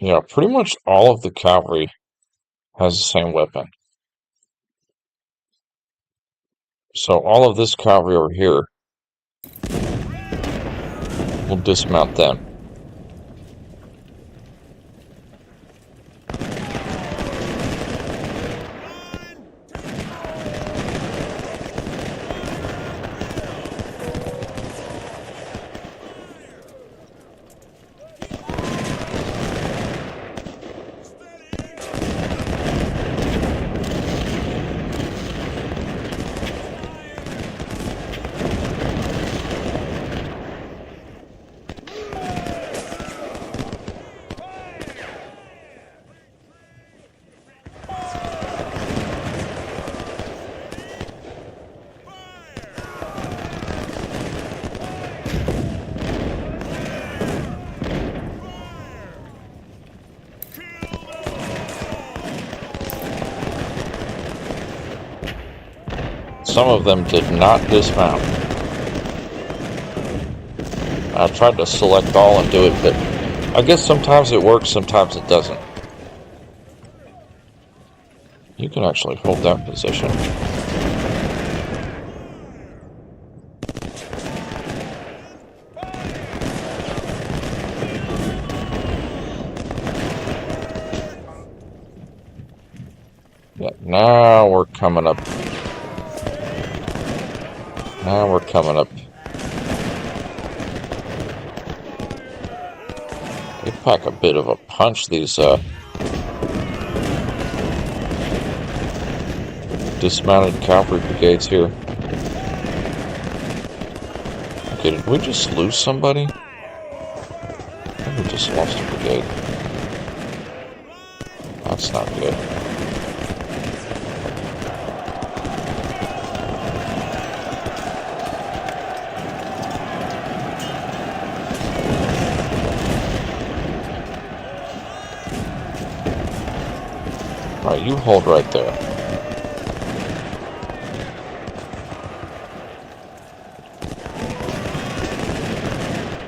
Yeah, pretty much all of the cavalry has the same weapon. So all of this cavalry over here will dismount them. Some of them did not dismount. I tried to select all and do it, but I guess sometimes it works, sometimes it doesn't. You can actually hold that position. Yeah, now we're coming up. Now we're coming up. They pack a bit of a punch, these dismounted cavalry brigades here. Okay, did we just lose somebody? I think we just lost a brigade. That's not good. Alright, you hold right there.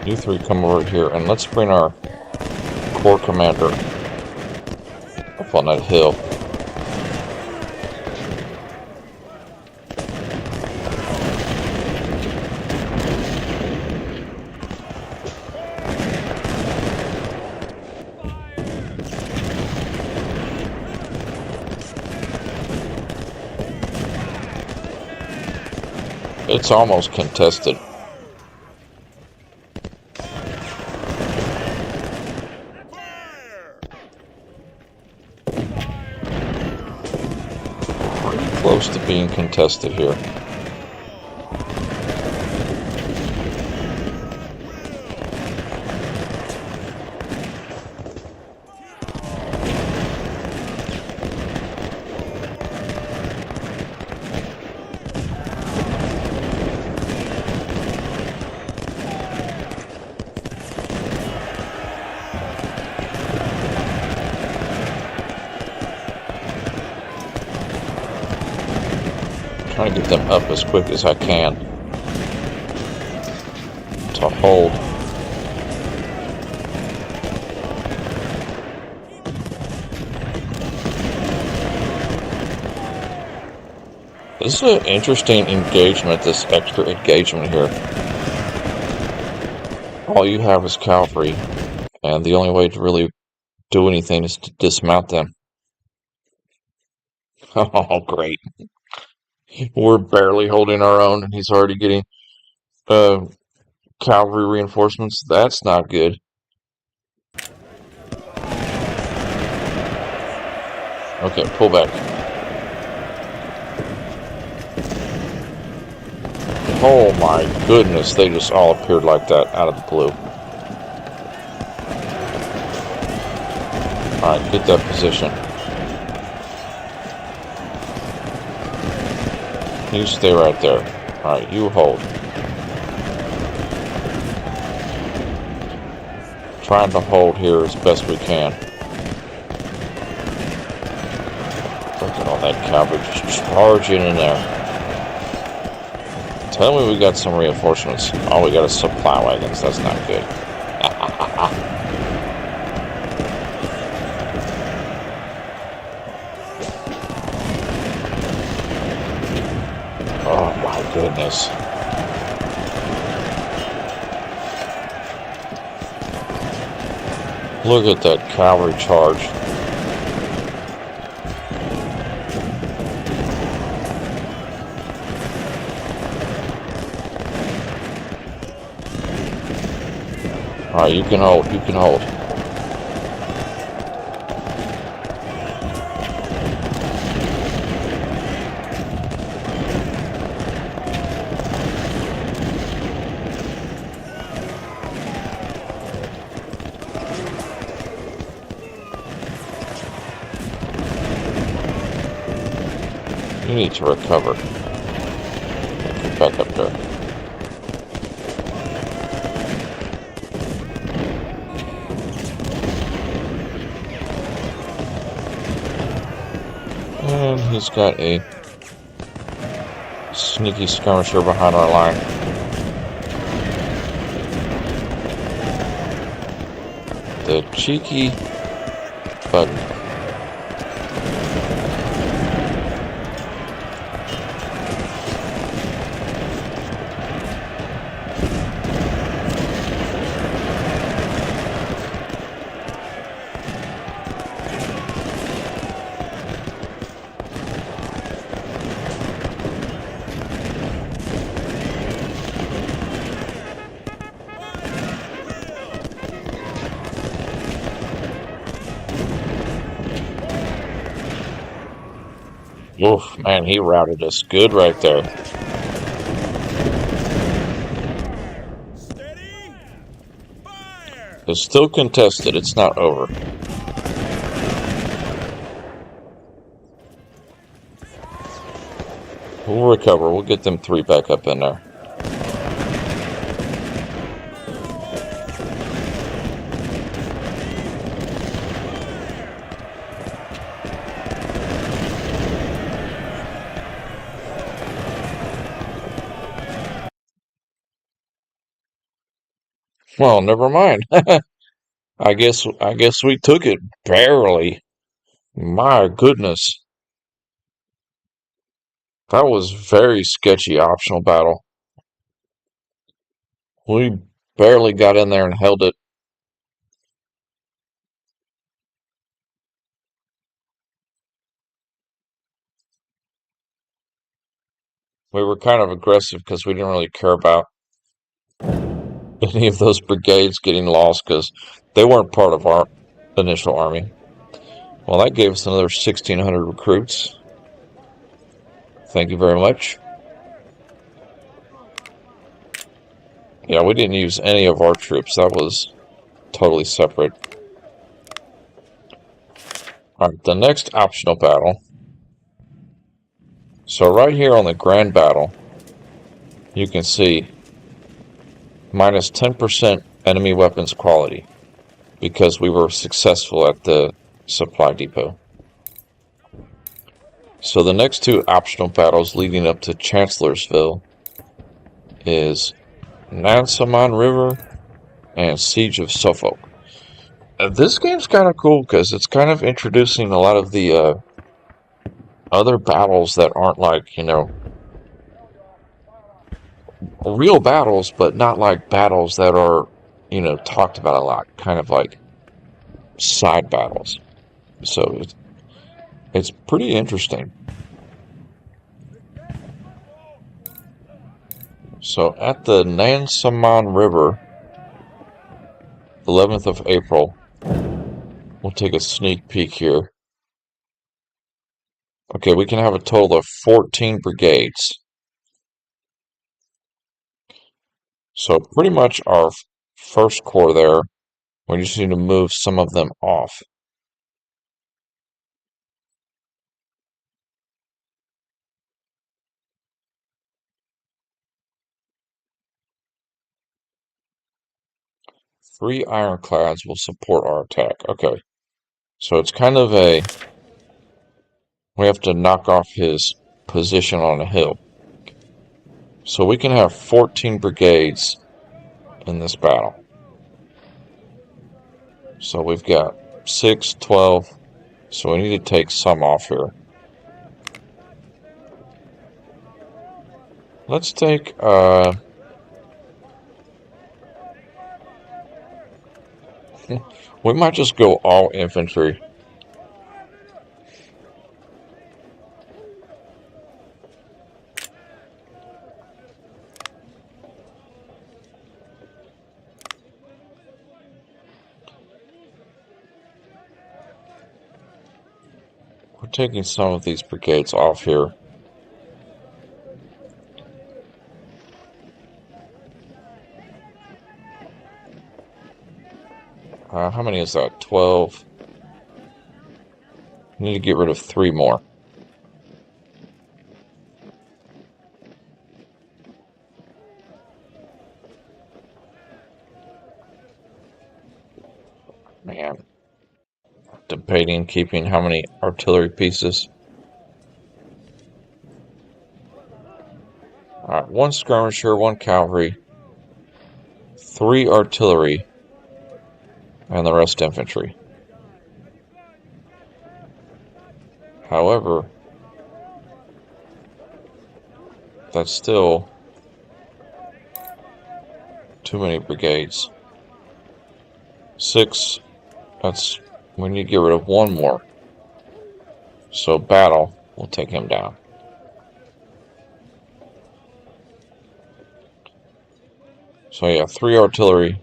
You three come over here, and let's bring our corps commander up on that hill. It's almost contested. Pretty close to being contested here. Trying to get them up as quick as I can to hold. This is an interesting engagement, this extra engagement here. All you have is cavalry, and the only way to really do anything is to dismount them. Oh, great. We're barely holding our own, and he's already getting cavalry reinforcements. That's not good. Okay, pull back. Oh my goodness, they just all appeared like that out of the blue. Alright, get that position. You stay right there. Alright, you hold. Trying to hold here as best we can. Look at all that cavalry just charging in there. Tell me we got some reinforcements. Oh, we got a supply wagons. That's not good. Oh my goodness. Look at that cavalry charge. Alright, you can hold, you can hold. You need to recover. Get back up there. And he's got a Sneaky skirmisher behind our line. The cheeky button. Oof, man, he routed us good right there. Steady. Fire. It's still contested. It's not over. We'll recover. We'll get them 3 back up in there. Well, never mind. I guess we took it barely. My goodness. That was very sketchy optional battle. We barely got in there and held it. We were kind of aggressive because we didn't really care about any of those brigades getting lost because they weren't part of our initial army. Well, that gave us another 1,600 recruits. Thank you very much. Yeah, we didn't use any of our troops. That was totally separate. Alright, the next optional battle. So right here on the grand battle, you can see minus 10% enemy weapons quality because we were successful at the supply depot. So the next 2 optional battles leading up to Chancellorsville is Nansemond River and Siege of Suffolk. This game's kind of cool because it's kind of introducing a lot of the other battles that aren't like, real battles, but not like battles that are, talked about a lot. Kind of like side battles. So it's pretty interesting. So at the Nansemond River, 11th of April, we'll take a sneak peek here. Okay, we can have a total of 14 brigades. So pretty much our first corps there, we just need to move some of them off. Three ironclads will support our attack. Okay. So it's kind of we have to knock off his position on a hill. So we can have 14 brigades in this battle. So we've got 6, 12. So we need to take some off here. Let's take, we might just go all infantry. We're taking some of these brigades off here. How many is that? 12. Need to get rid of 3 more. Man. Debating keeping how many artillery pieces. Alright, one skirmisher, one cavalry, three artillery, and the rest infantry. However, that's still too many brigades. 6, we need to get rid of one more. So battle will take him down. So yeah, 3 artillery.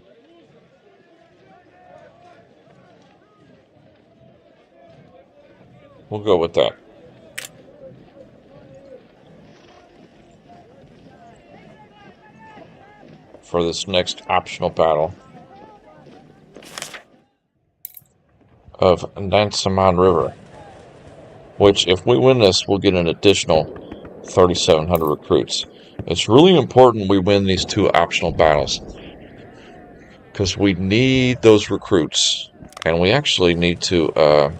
We'll go with that. For this next optional battle of Nansemond River. Which, if we win this, we'll get an additional 3,700 recruits. It's really important we win these 2 optional battles, because we need those recruits. And we actually need to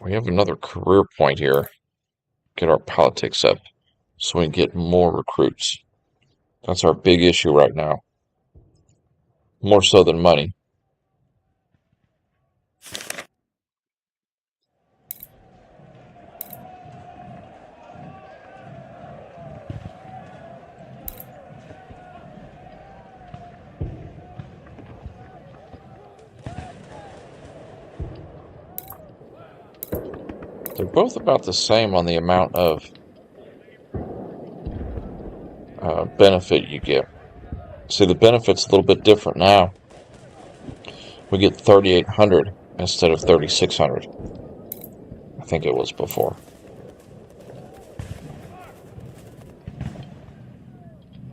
we have another career point here. Get our politics up so we can get more recruits. That's our big issue right now. More so than money. They're both about the same on the amount of benefit you get. See, the benefit's a little bit different now. We get 3,800 instead of 3,600. I think it was before.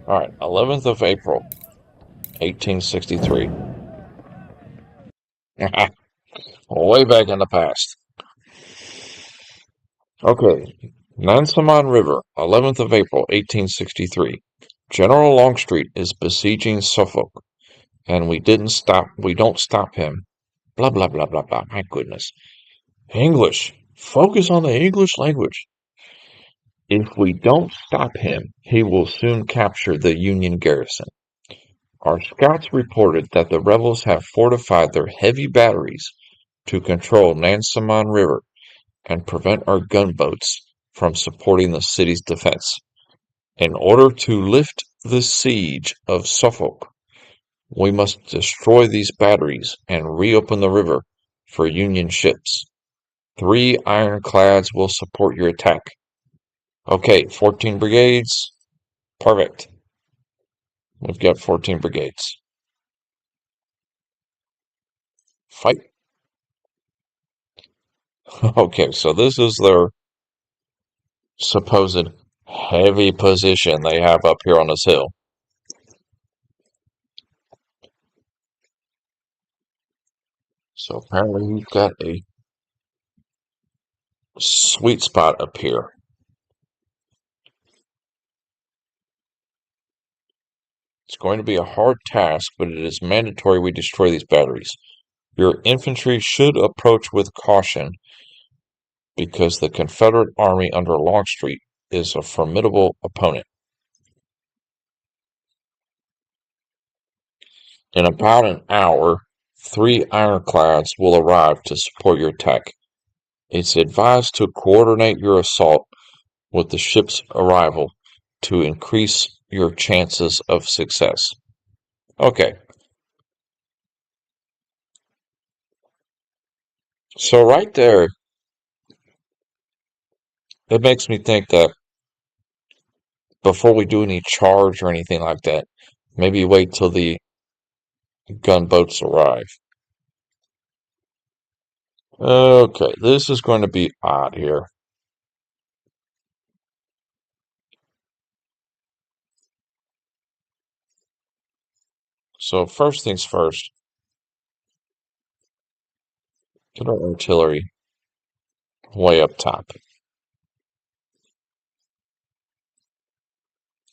All right, 11th of April, 1863. Way back in the past. Okay, Nansemond River, 11th of April, 1863. General Longstreet is besieging Suffolk, and we don't stop him. Blah, blah, blah, blah, blah. My goodness. English. Focus on the English language. If we don't stop him, he will soon capture the Union garrison. Our scouts reported that the rebels have fortified their heavy batteries to control Nansemond River and prevent our gunboats from supporting the city's defense. In order to lift the siege of Suffolk, we must destroy these batteries and reopen the river for Union ships. 3 ironclads will support your attack. Okay, 14 brigades. Perfect. We've got 14 brigades. Fight. Okay, so this is their supposed heavy position they have up here on this hill. So apparently he's got a sweet spot up here. It's going to be a hard task, but it is mandatory we destroy these batteries. Your infantry should approach with caution because the Confederate army under Longstreet is a formidable opponent. In about an hour, 3 ironclads will arrive to support your attack. It's advised to coordinate your assault with the ship's arrival to increase your chances of success. Okay. So right there, it makes me think that before we do any charge or anything like that, maybe wait till the gunboats arrive. Okay, this is going to be odd here. So first things first, get our artillery way up top.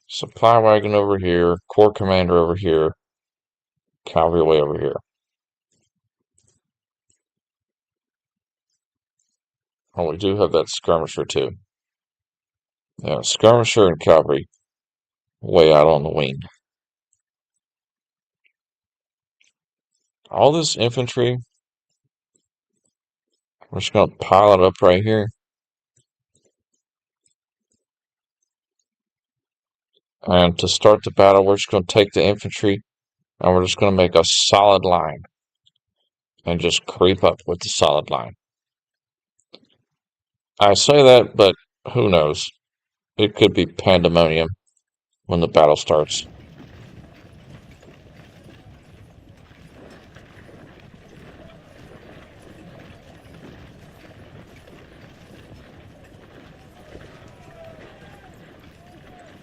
Supply wagon over here, corps commander over here, cavalry way over here. Oh, we do have that skirmisher too. Yeah, skirmisher and cavalry way out on the wing. All this infantry, we're just going to pile it up right here. And to start the battle, we're just going to take the infantry and we're just going to make a solid line and just creep up with the solid line. I say that, but who knows? It could be pandemonium when the battle starts.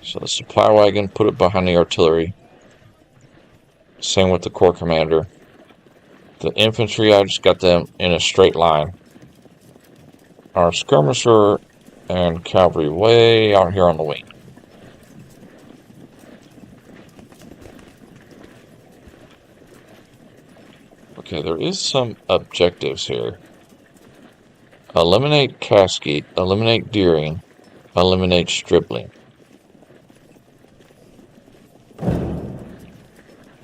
So the supply wagon, put it behind the artillery. Same with the corps commander. The infantry, I just got them in a straight line. Our skirmisher and cavalry way out here on the wing. Okay, there is some objectives here. Eliminate Cascade, eliminate Deering, eliminate Stripling.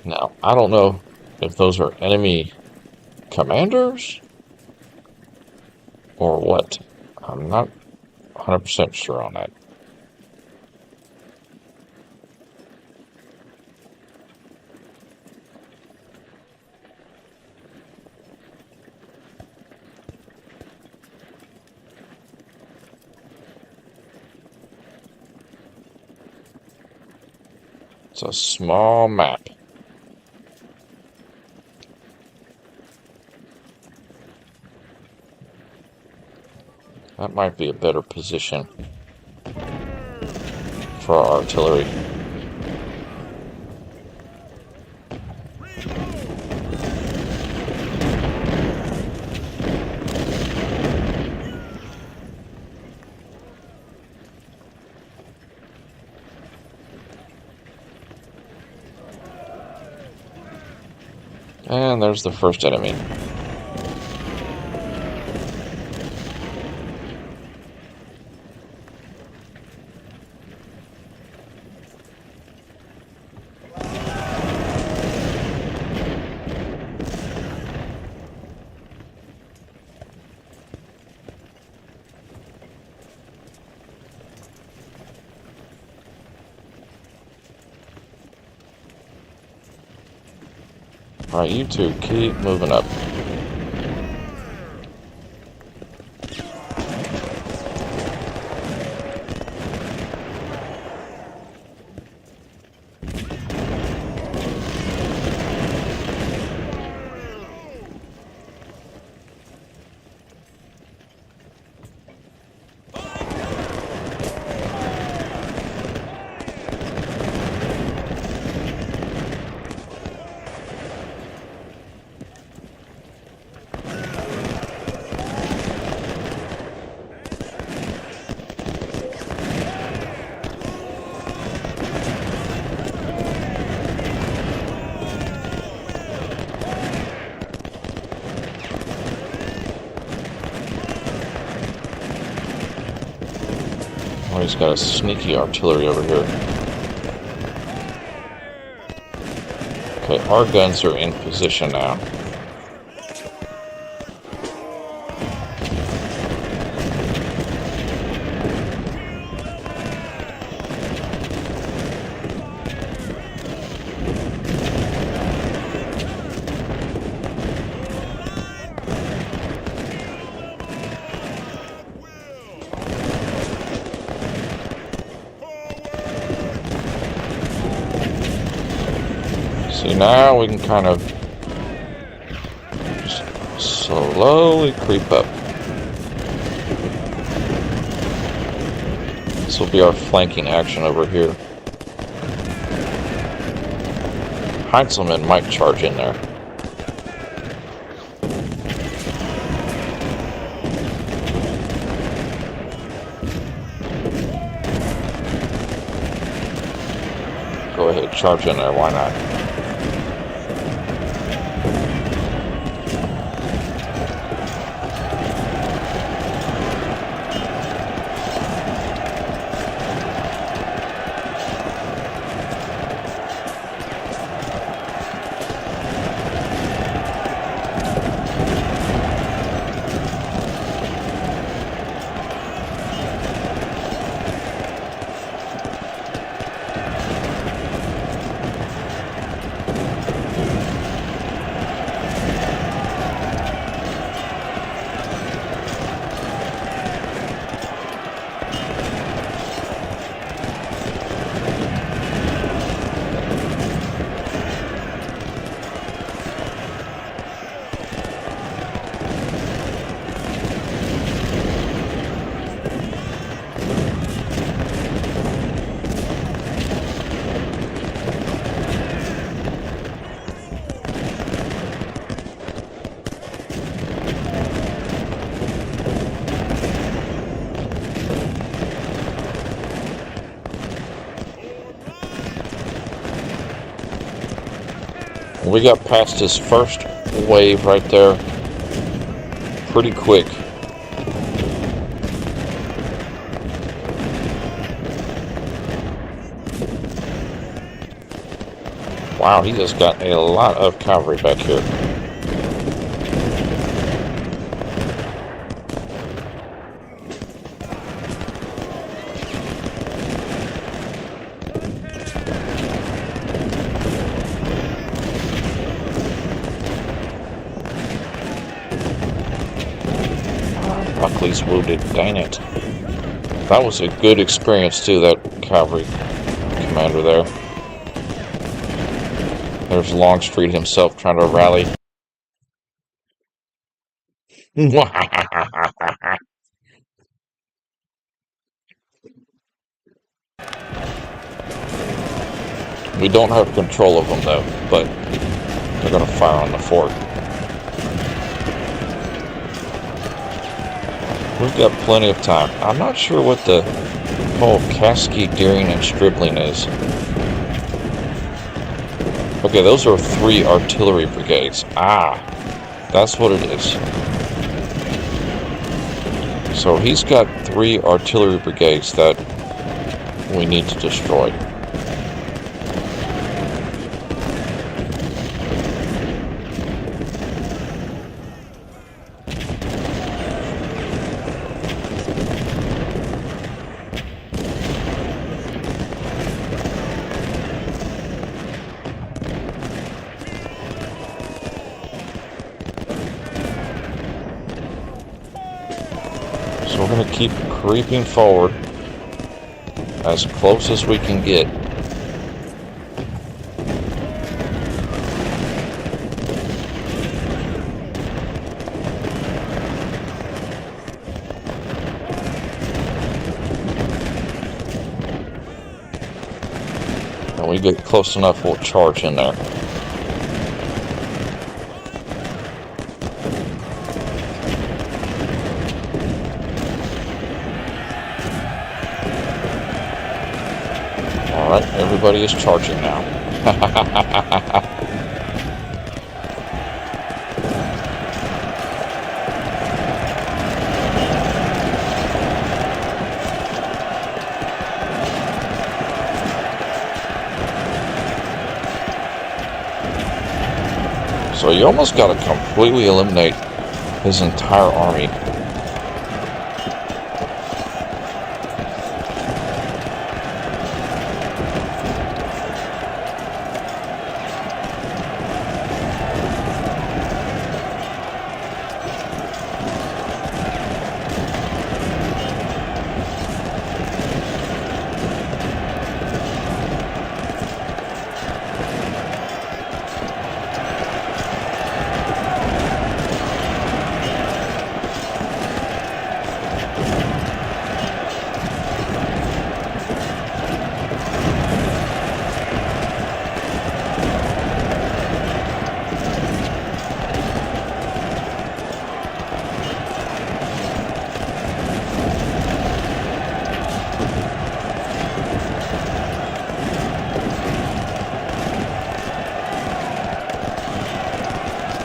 Now, I don't know if those are enemy commanders or what. I'm not 100% sure on that. It's a small map. That might be a better position for our artillery. And there's the first enemy. Alright, you two keep moving up. Oh, he's got a sneaky artillery over here. Okay, our guns are in position now. See, now we can kind of just slowly creep up. This will be our flanking action over here. Heinzelman might charge in there. Go ahead, charge in there, why not? We got past his first wave right there pretty quick. Wow, he just got a lot of cavalry back here. Buckley's wounded, dang it. That was a good experience too, that cavalry commander there. There's Longstreet himself trying to rally. We don't have control of them though, but they're going to fire on the fort. We've got plenty of time. I'm not sure what the whole Cascade, Deering, and Stribling is. Okay, those are 3 artillery brigades. Ah, that's what it is. So he's got 3 artillery brigades that we need to destroy. So we're going to keep creeping forward as close as we can get. When we get close enough, we'll charge in there. Alright, everybody is charging now. So you almost got to completely eliminate his entire army.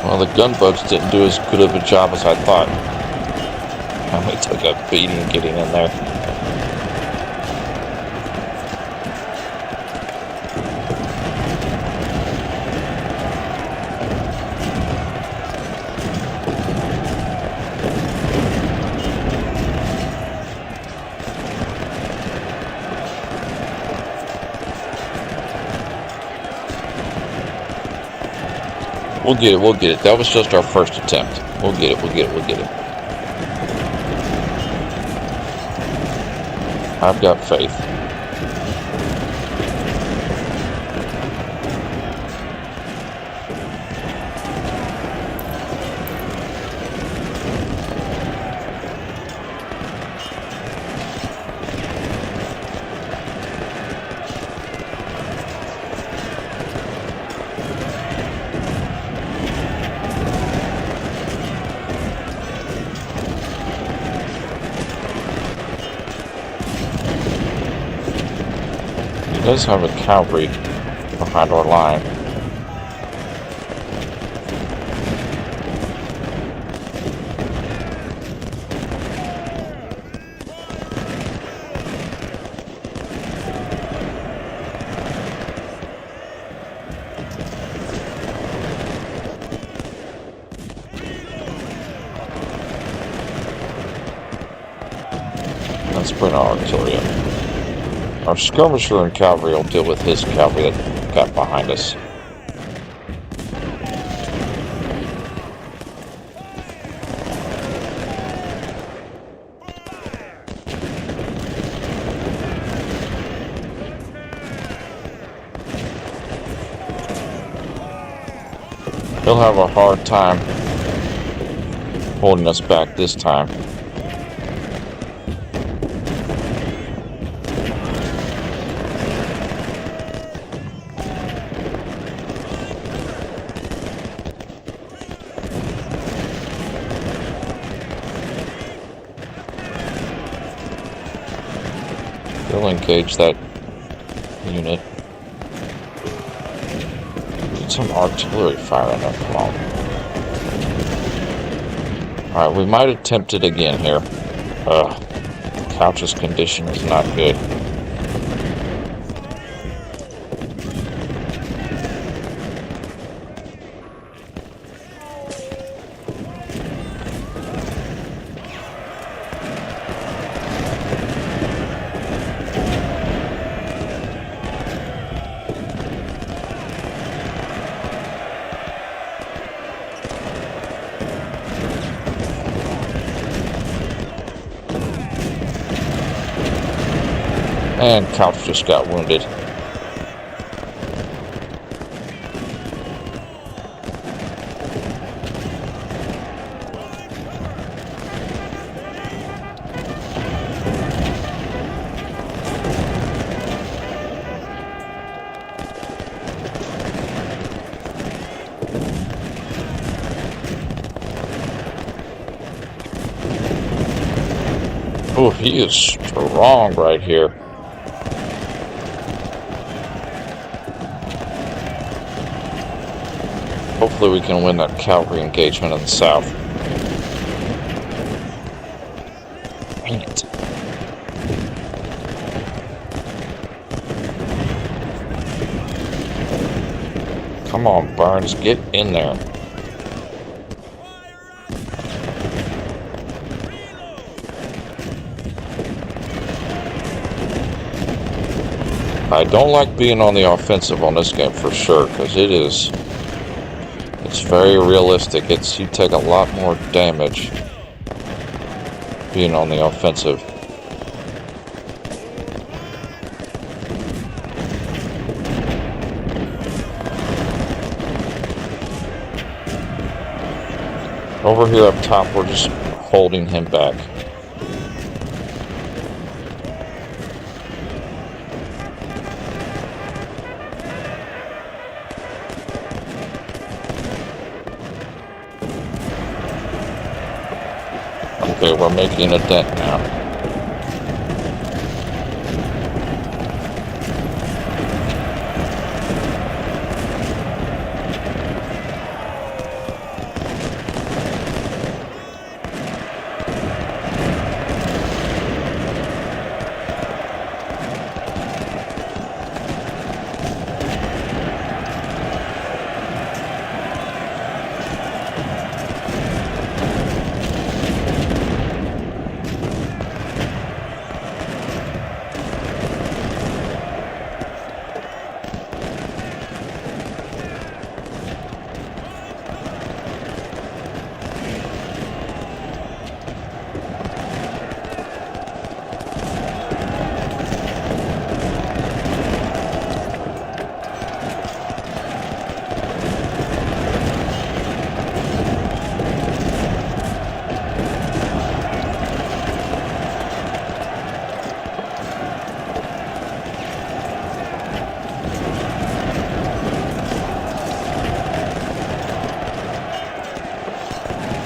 Well, the gunboats didn't do as good of a job as I thought. We took a beating getting in there. We'll get it, we'll get it. That was just our first attempt. We'll get it, we'll get it, we'll get it. I've got faith. He does have a cavalry behind our line. Let's bring our artillery up. Our skirmisher and cavalry will deal with his cavalry that got behind us. He'll have a hard time holding us back this time. He'll engage that unit. Get some artillery fire in there, come on. Alright, we might attempt it again here. Couch's condition is not good. And Couch just got wounded. Oh, he is strong right here. Hopefully we can win that cavalry engagement in the south. Dang it. Come on, Burns, get in there. I don't like being on the offensive on this game for sure, because it's very realistic. You take a lot more damage being on the offensive. Over here up top, we're just holding him back. Okay, we're making a dent now.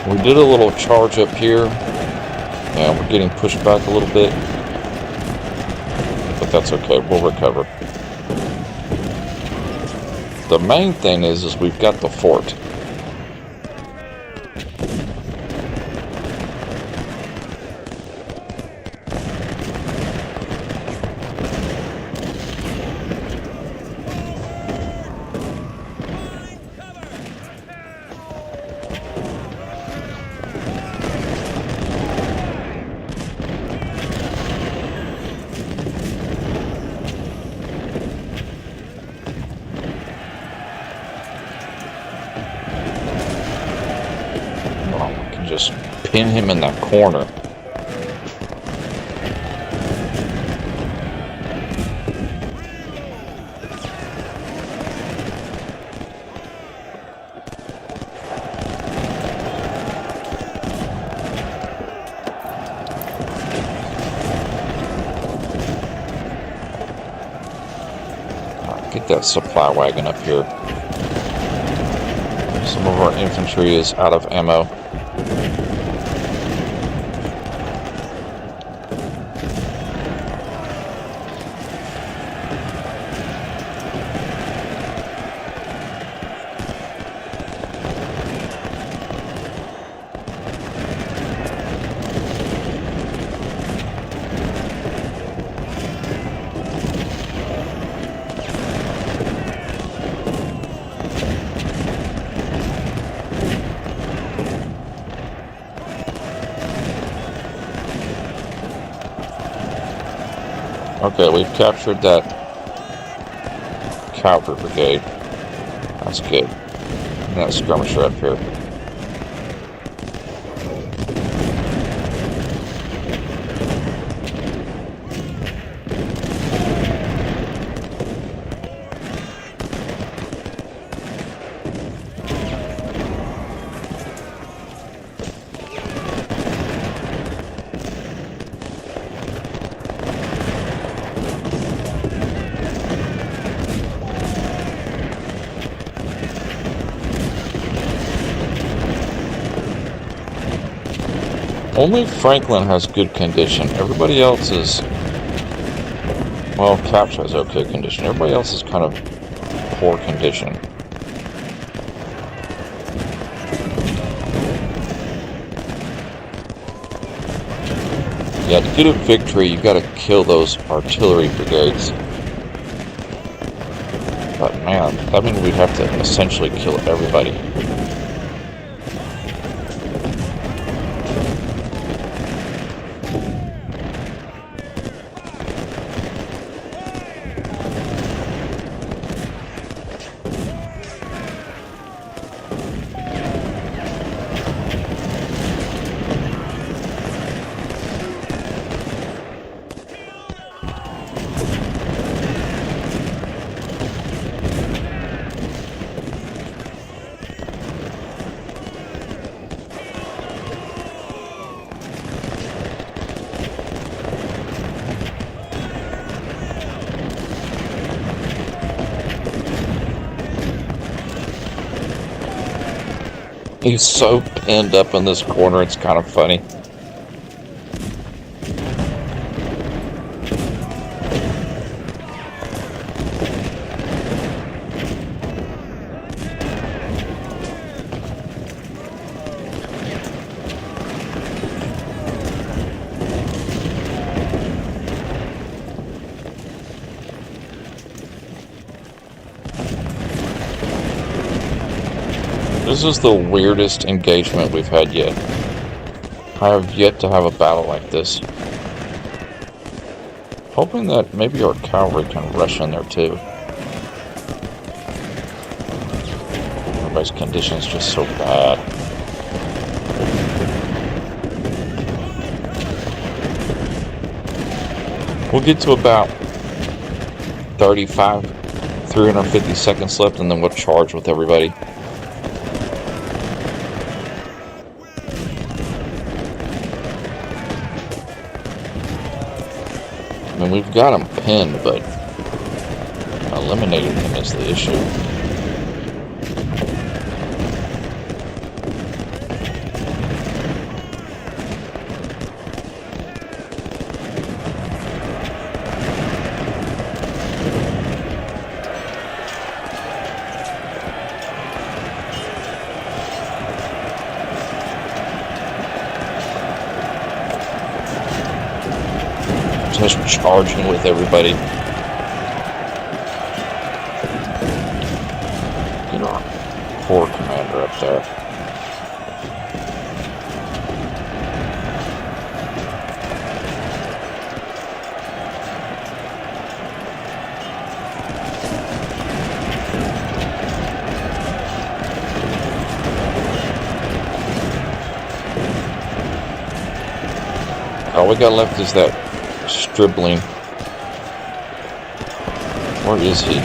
We did a little charge up here, and we're getting pushed back a little bit, but that's okay, we'll recover. The main thing is we've got the fort. just pin him in that corner. Get that supply wagon up here. Some of our infantry is out of ammo. Okay, we've captured that cavalry brigade. That's good. And that skirmisher up here. Only Franklin has good condition. Everybody else is... Well, Capture has okay condition. Everybody else is kind of poor condition. Yeah, to get a victory, you gotta kill those artillery brigades. But man, that means we'd have to essentially kill everybody. He's so pinned up in this corner, it's kind of funny. This is the weirdest engagement we've had yet. I have yet to have a battle like this. Hoping that maybe our cavalry can rush in there too. Everybody's condition's just so bad. We'll get to about 350 seconds left, and then we'll charge with everybody. I mean, we've got him pinned, but eliminating him is the issue. Just charging with everybody. Get our poor commander up there. All we got left is that stribling. Where is he?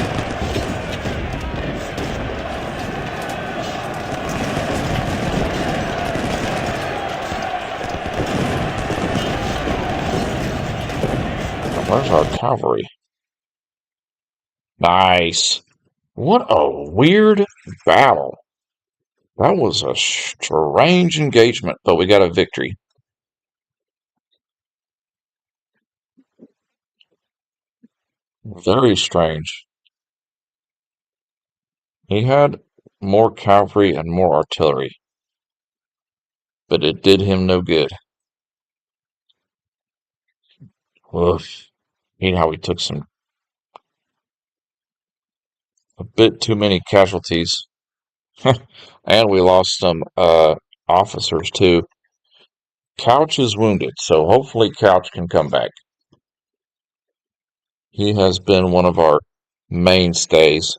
Where's our cavalry? Nice. What a weird battle. That was a strange engagement, but we got a victory. Very strange. He had more cavalry and more artillery, but it did him no good. Oof. You know how we took a bit too many casualties. And we lost some officers too. Couch is wounded, so hopefully Couch can come back. He has been one of our mainstays.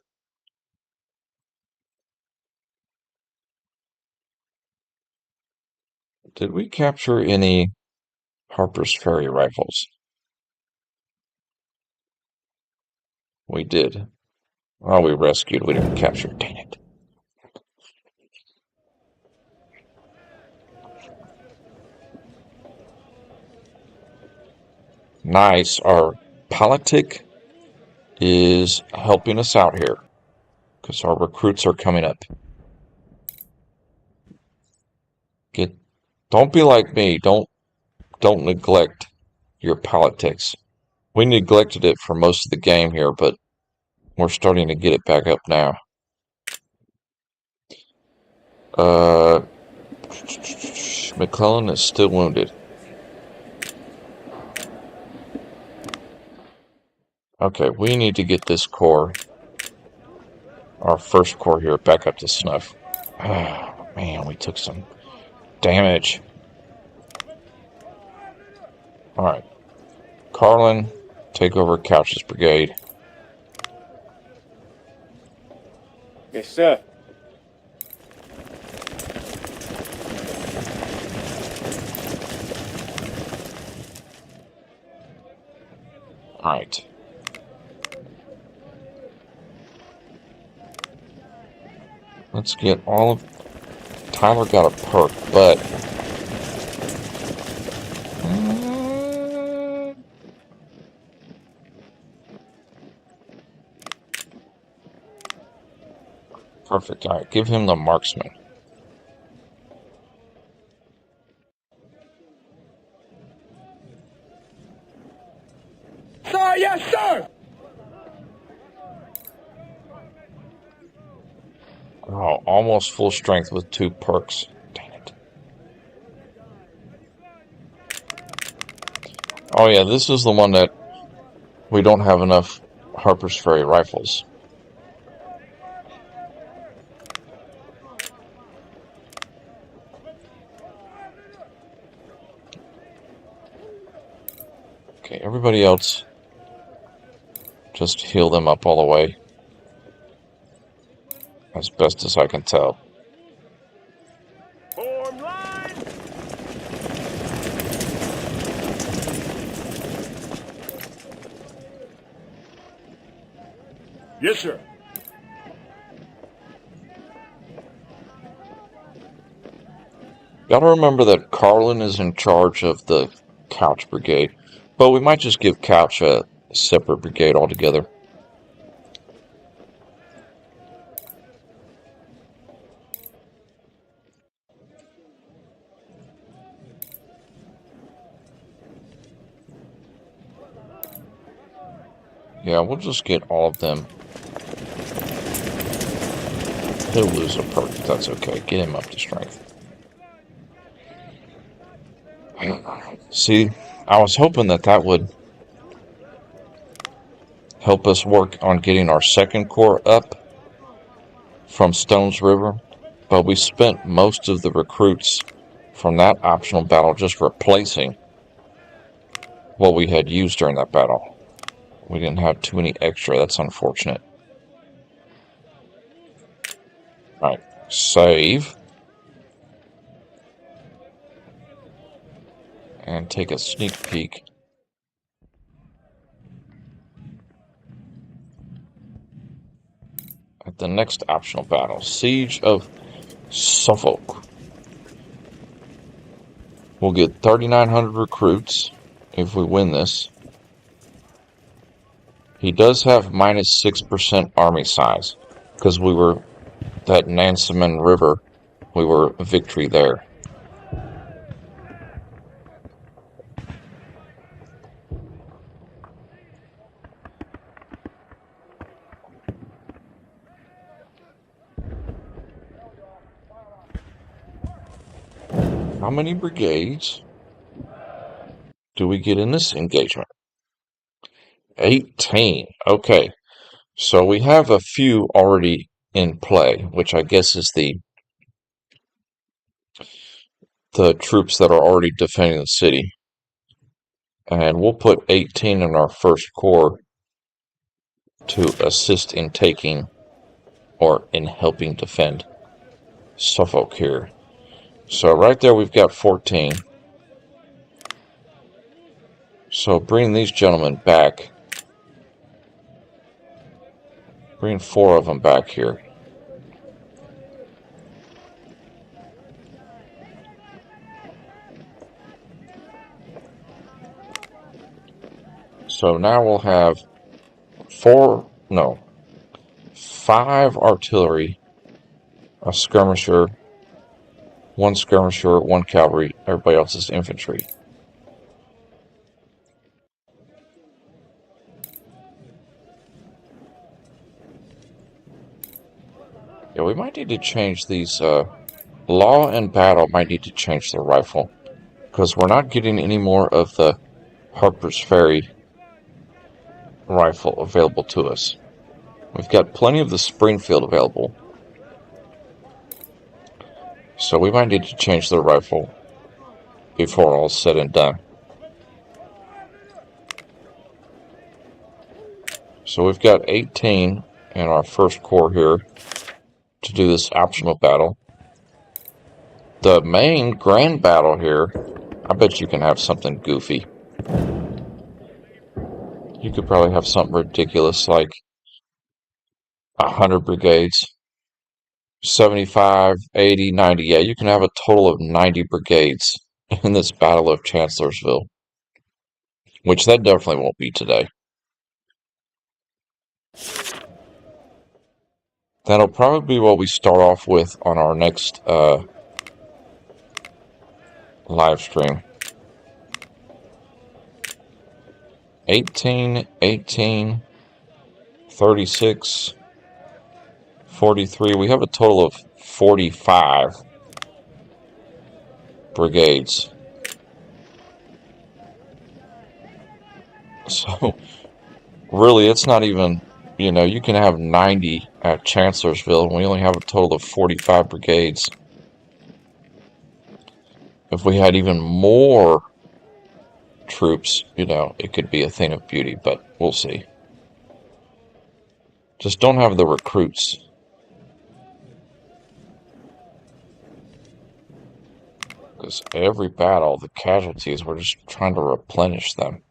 Did we capture any Harper's Ferry rifles? We did. Oh, we rescued. We didn't capture. Dang it. Nice. Our politic is helping us out here because our recruits are coming up. Don't be like me. Don't neglect your politics. We neglected it for most of the game here, but we're starting to get it back up now. McClellan is still wounded. Okay, we need to get this corps, our first corps here, back up to snuff. Oh, man, we took some damage. Alright. Carlin, take over Couch's brigade. Yes, sir. Alright. Let's get all of... Tyler got a perk, but... Perfect. Alright, give him the marksman. Sir, yes, sir! Oh, almost full strength with 2 perks. Dang it. Oh yeah, this is the one that we don't have enough Harper's Ferry rifles. Okay, everybody else, just heal them up all the way. As best as I can tell. Form line. Yes, sir. Gotta remember that Carlin is in charge of the Couch Brigade, but we might just give Couch a separate brigade altogether. Yeah, we'll just get all of them. He'll lose a perk, but that's okay. Get him up to strength. See, I was hoping that would help us work on getting our second corps up from Stones River, but we spent most of the recruits from that optional battle just replacing what we had used during that battle. We didn't have too many extra. That's unfortunate. Alright, save. and take a sneak peek at the next optional battle, Siege of Suffolk. We'll get 3,900 recruits if we win this. He does have minus 6% army size because we were that Nansemond River. We were victory there. How many brigades do we get in this engagement? 18. Okay. So we have a few already in play, which I guess is the troops that are already defending the city. And we'll put 18 in our first corps to assist in taking or in helping defend Suffolk here. So right there we've got 14. So bring these gentlemen back. Bring 4 of them back here. So now we'll have 5 artillery, a skirmisher, 1 skirmisher, 1 cavalry, everybody else is infantry. Yeah, we might need to change these, Law and Battle might need to change their rifle, because we're not getting any more of the Harper's Ferry rifle available to us. We've got plenty of the Springfield available, so we might need to change the rifle before all's said and done. So we've got 18 in our first corps here to do this optional battle. The main grand battle here, I bet you can have something goofy. You could probably have something ridiculous like 100 brigades, 75, 80, 90. Yeah, you can have a total of 90 brigades in this Battle of Chancellorsville, which that definitely won't be today. That'll probably be what we start off with on our next live stream. 18, 18, 36, 43. We have a total of 45 brigades. So, really, it's not even, you can have 90 at Chancellorsville, and we only have a total of 45 brigades. If we had even more troops, it could be a thing of beauty, but we'll see. Just don't have the recruits. Because every battle, the casualties, we're just trying to replenish them.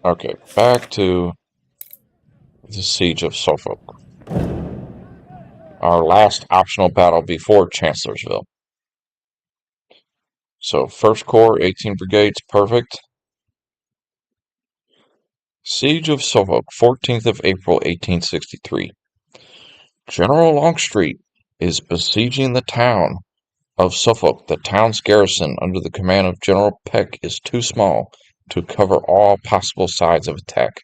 Okay, back to the Siege of Suffolk. Our last optional battle before Chancellorsville. So, First Corps, 18 brigades, perfect. Siege of Suffolk, 14th of April, 1863. General Longstreet is besieging the town of Suffolk. The town's garrison, under the command of General Peck, is too small to cover all possible sides of attack.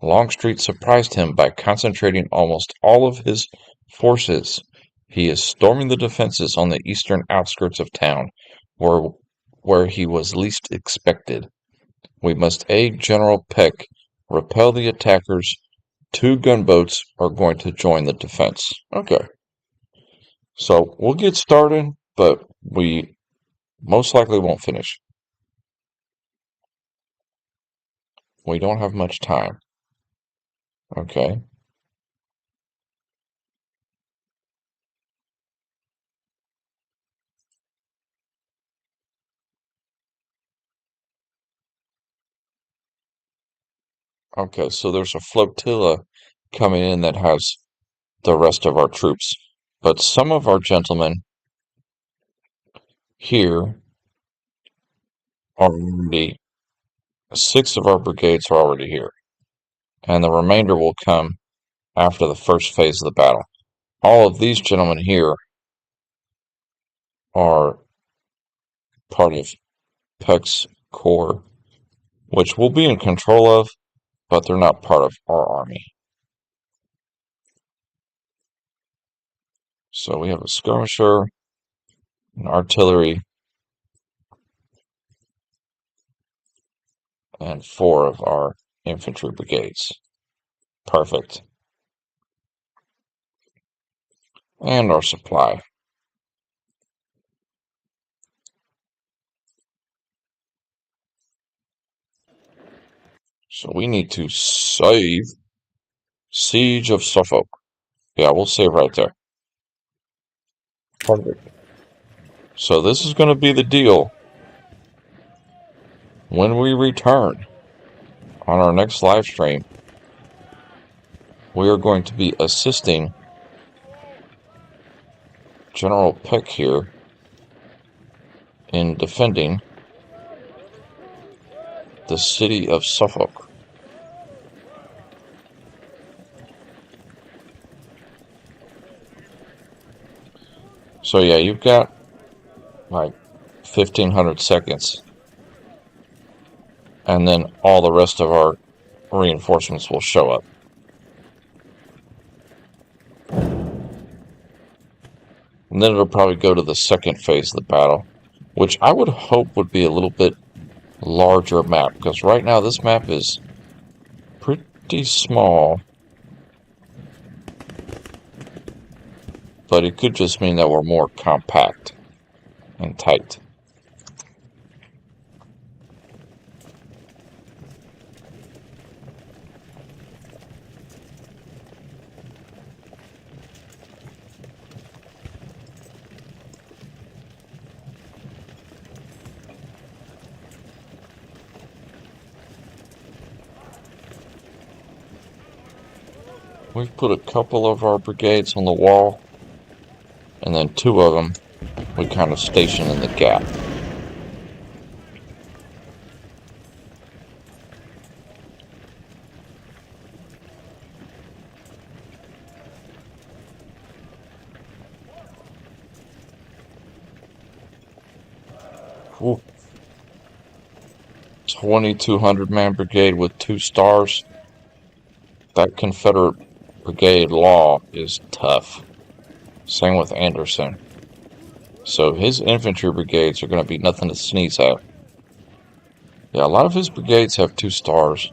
Longstreet surprised him by concentrating almost all of his forces. He is storming the defenses on the eastern outskirts of town, where he was least expected. We must aid General Peck, repel the attackers. 2 gunboats are going to join the defense. Okay. So we'll get started, but we most likely won't finish. We don't have much time. Okay. Okay, so there's a flotilla coming in that has the rest of our troops. But some of our gentlemen here are already, 6 of our brigades are already here. And the remainder will come after the first phase of the battle. All of these gentlemen here are part of Peck's Corps, which we'll be in control of, but they're not part of our army. So we have a skirmisher, an artillery, and 4 of our infantry brigades. Perfect. And our supply. So we need to save Siege of Suffolk. Yeah, we'll save right there. Perfect. So this is going to be the deal when we return on our next live stream. We are going to be assisting General Peck here in defending the city of Suffolk. So yeah, you've got like 1,500 seconds, and then all the rest of our reinforcements will show up. And then it'll probably go to the second phase of the battle, which I would hope would be a little bit larger map, because right now this map is pretty small. But it could just mean that we're more compact and tight. We've put a couple of our brigades on the wall, and then 2 of them we kind of station in the gap. Ooh. 2,200 man brigade with 2 stars. That Confederate brigade Law is tough. Same with Anderson. So his infantry brigades are going to be nothing to sneeze at. Yeah, a lot of his brigades have 2 stars.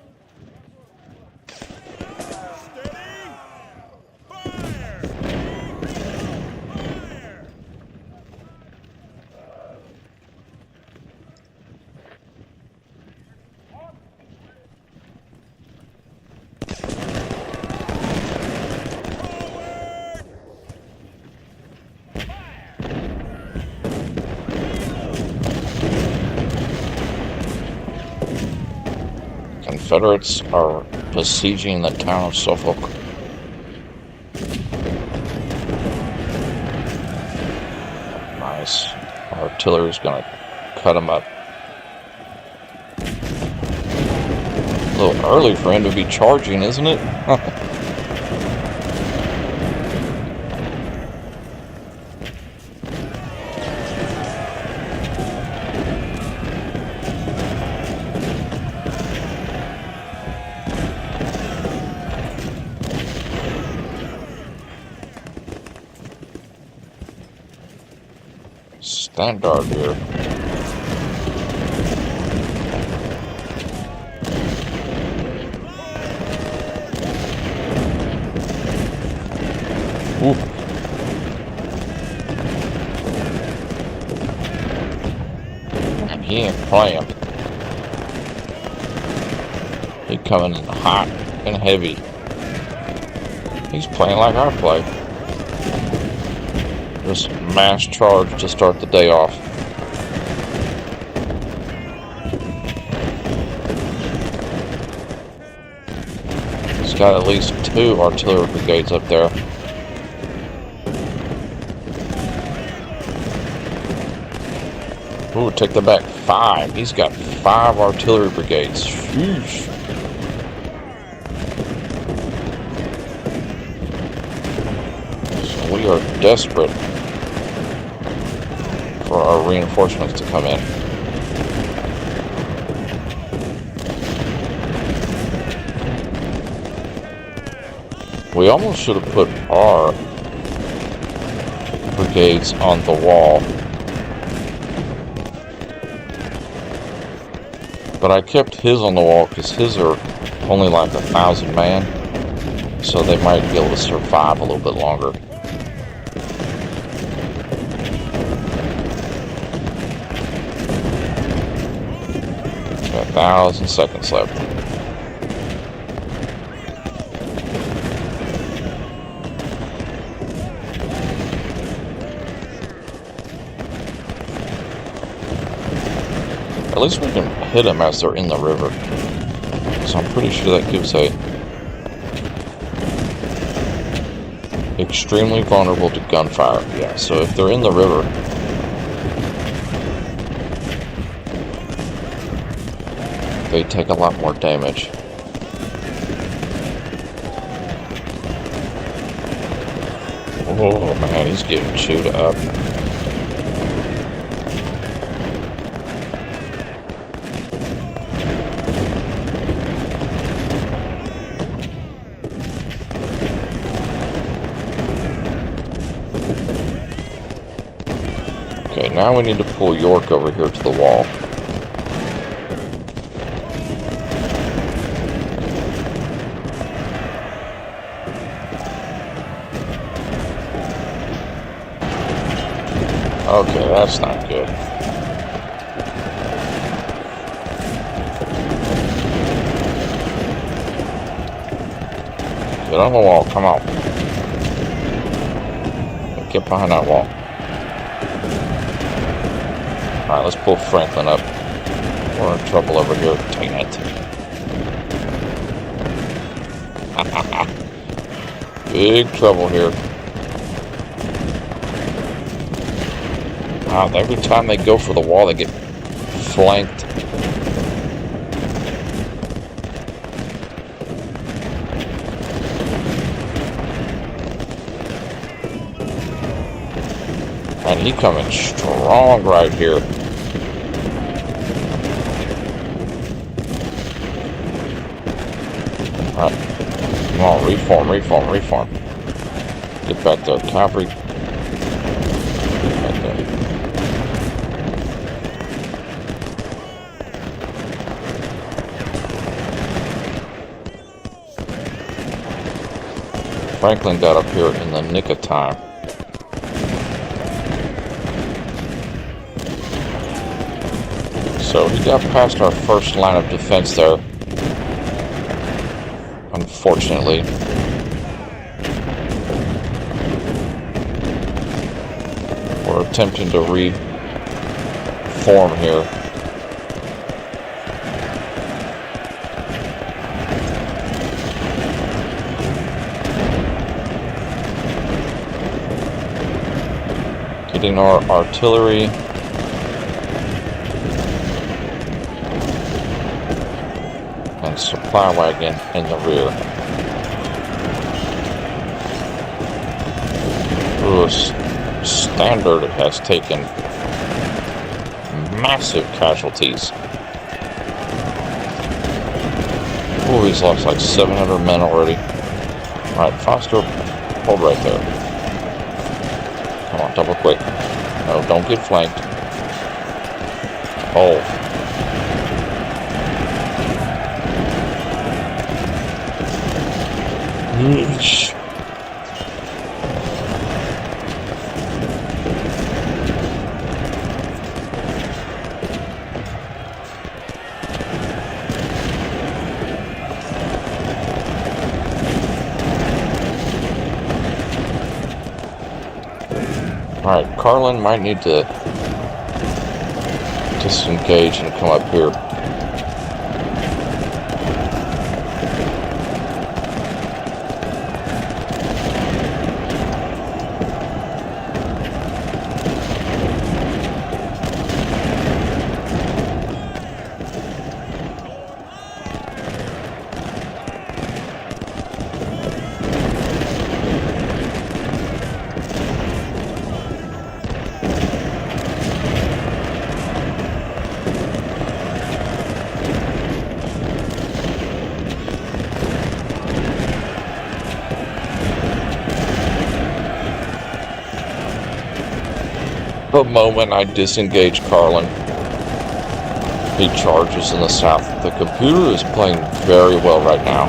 Confederates are besieging the town of Suffolk. Nice. Artillery's gonna cut them up. A little early for him to be charging, isn't it? Standard here. Ooh. And he ain't playing. He coming in hot and heavy. He's playing like I play. Just mass charge to start the day off. got at least 2 artillery brigades up there. Ooh, take that back. 5. He's got 5 artillery brigades. Sheesh. So we are desperate for our reinforcements to come in. We almost should have put our brigades on the wall. But I kept his on the wall because his are only like 1,000 man. So they might be able to survive a little bit longer. Got 1,000 seconds left. At least we can hit them as they're in the river. So I'm pretty sure that gives a extremely vulnerable to gunfire. Yeah, so if they're in the river, they take a lot more damage. Oh man, he's getting chewed up. Okay, now we need to pull York over here to the wall. Okay, that's not good. Get on the wall, come on. Get behind that wall. Alright, let's pull Franklin up. We're in trouble over here. Dang it. Big trouble here. Wow, every time they go for the wall, they get flanked. And he coming strong right here. Alright. Come on, reform. Get back there, cavalry. Back there. Franklin got up here in the nick of time. So he got past our first line of defense there. Unfortunately. We're attempting to reform here. Getting our artillery. And supply wagon in the rear. Ooh, Standard has taken massive casualties. Ooh, he's lost like 700 men already. Alright, Foster, hold right there. Come on, double quick. No, don't get flanked. Hold. Yeesh. Alright, Carlin might need to disengage and come up here. The moment I disengage Carlin, he charges in the south. The computer is playing very well right now.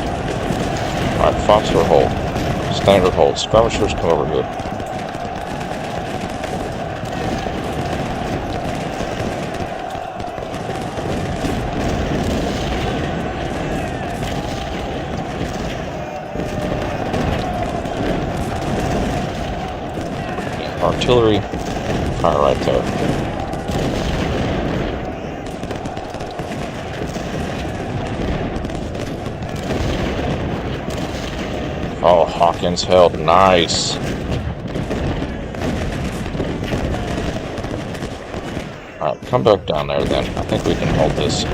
Alright, Foster hold. Standard hold. Skirmishers come over here. Artillery, fire right there. Oh, Hawkins held. Nice. Alright, come back down there then. I think we can hold this.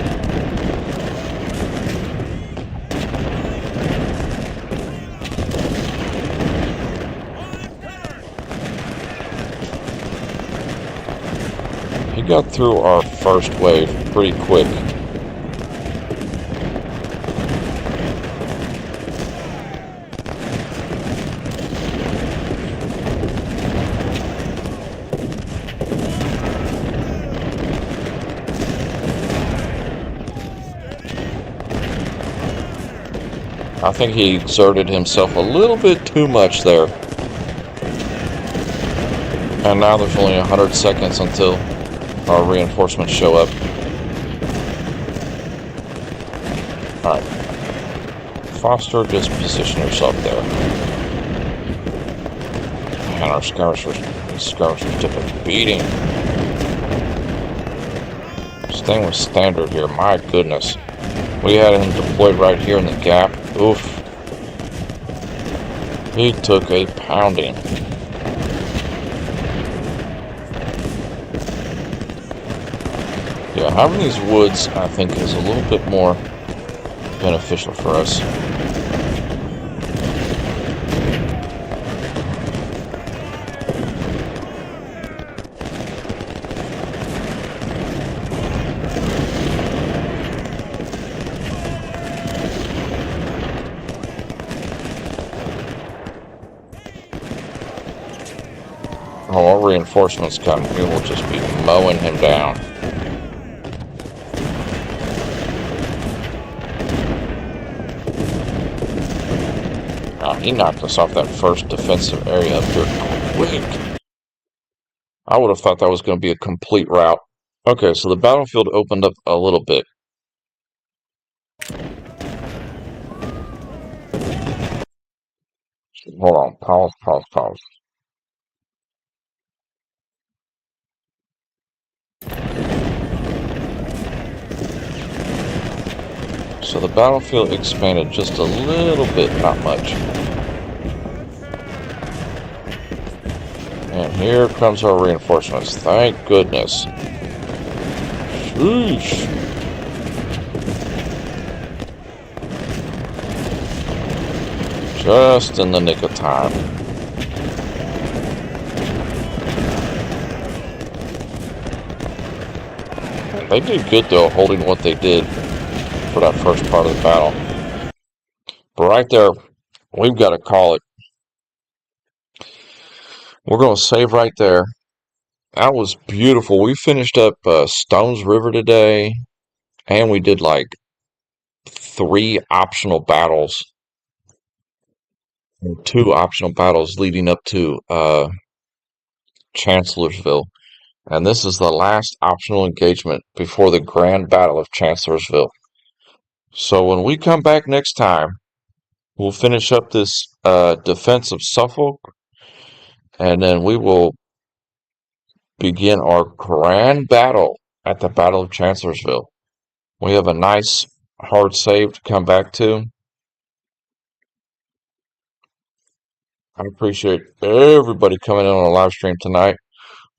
He got through our first wave pretty quick. I think he exerted himself a little bit too much there. And now there's only 100 seconds until our reinforcements show up. Alright. Foster, just position yourself there. And our skirmishers took a beating. Staying with standard here, my goodness. We had him deployed right here in the gap. Oof. He took a pounding. Yeah, having these woods, I think, is a little bit more beneficial for us. Oh, our reinforcements come. We will just be mowing him down. He knocked us off that first defensive area up here quick. I would have thought that was going to be a complete rout. Okay, so the battlefield opened up a little bit. Hold on. Pause. So the battlefield expanded just a little bit, not much. And here comes our reinforcements. Thank goodness. Sheesh. Just in the nick of time. They did good though, holding what they did for that first part of the battle. But right there, we've got to call it. We're going to save right there. That was beautiful. We finished up Stones River today, and we did like 3 optional battles. 2 optional battles leading up to Chancellorsville. And this is the last optional engagement before the grand battle of Chancellorsville. So when we come back next time, we'll finish up this defense of Suffolk, and then we will begin our grand battle at the Battle of Chancellorsville. We have a nice hard save to come back to. I appreciate everybody coming in on a live stream tonight.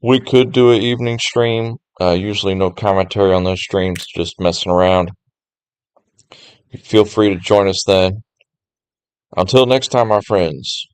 We could do an evening stream. Usually no commentary on those streams, just messing around. Feel free to join us then. Until next time, my friends.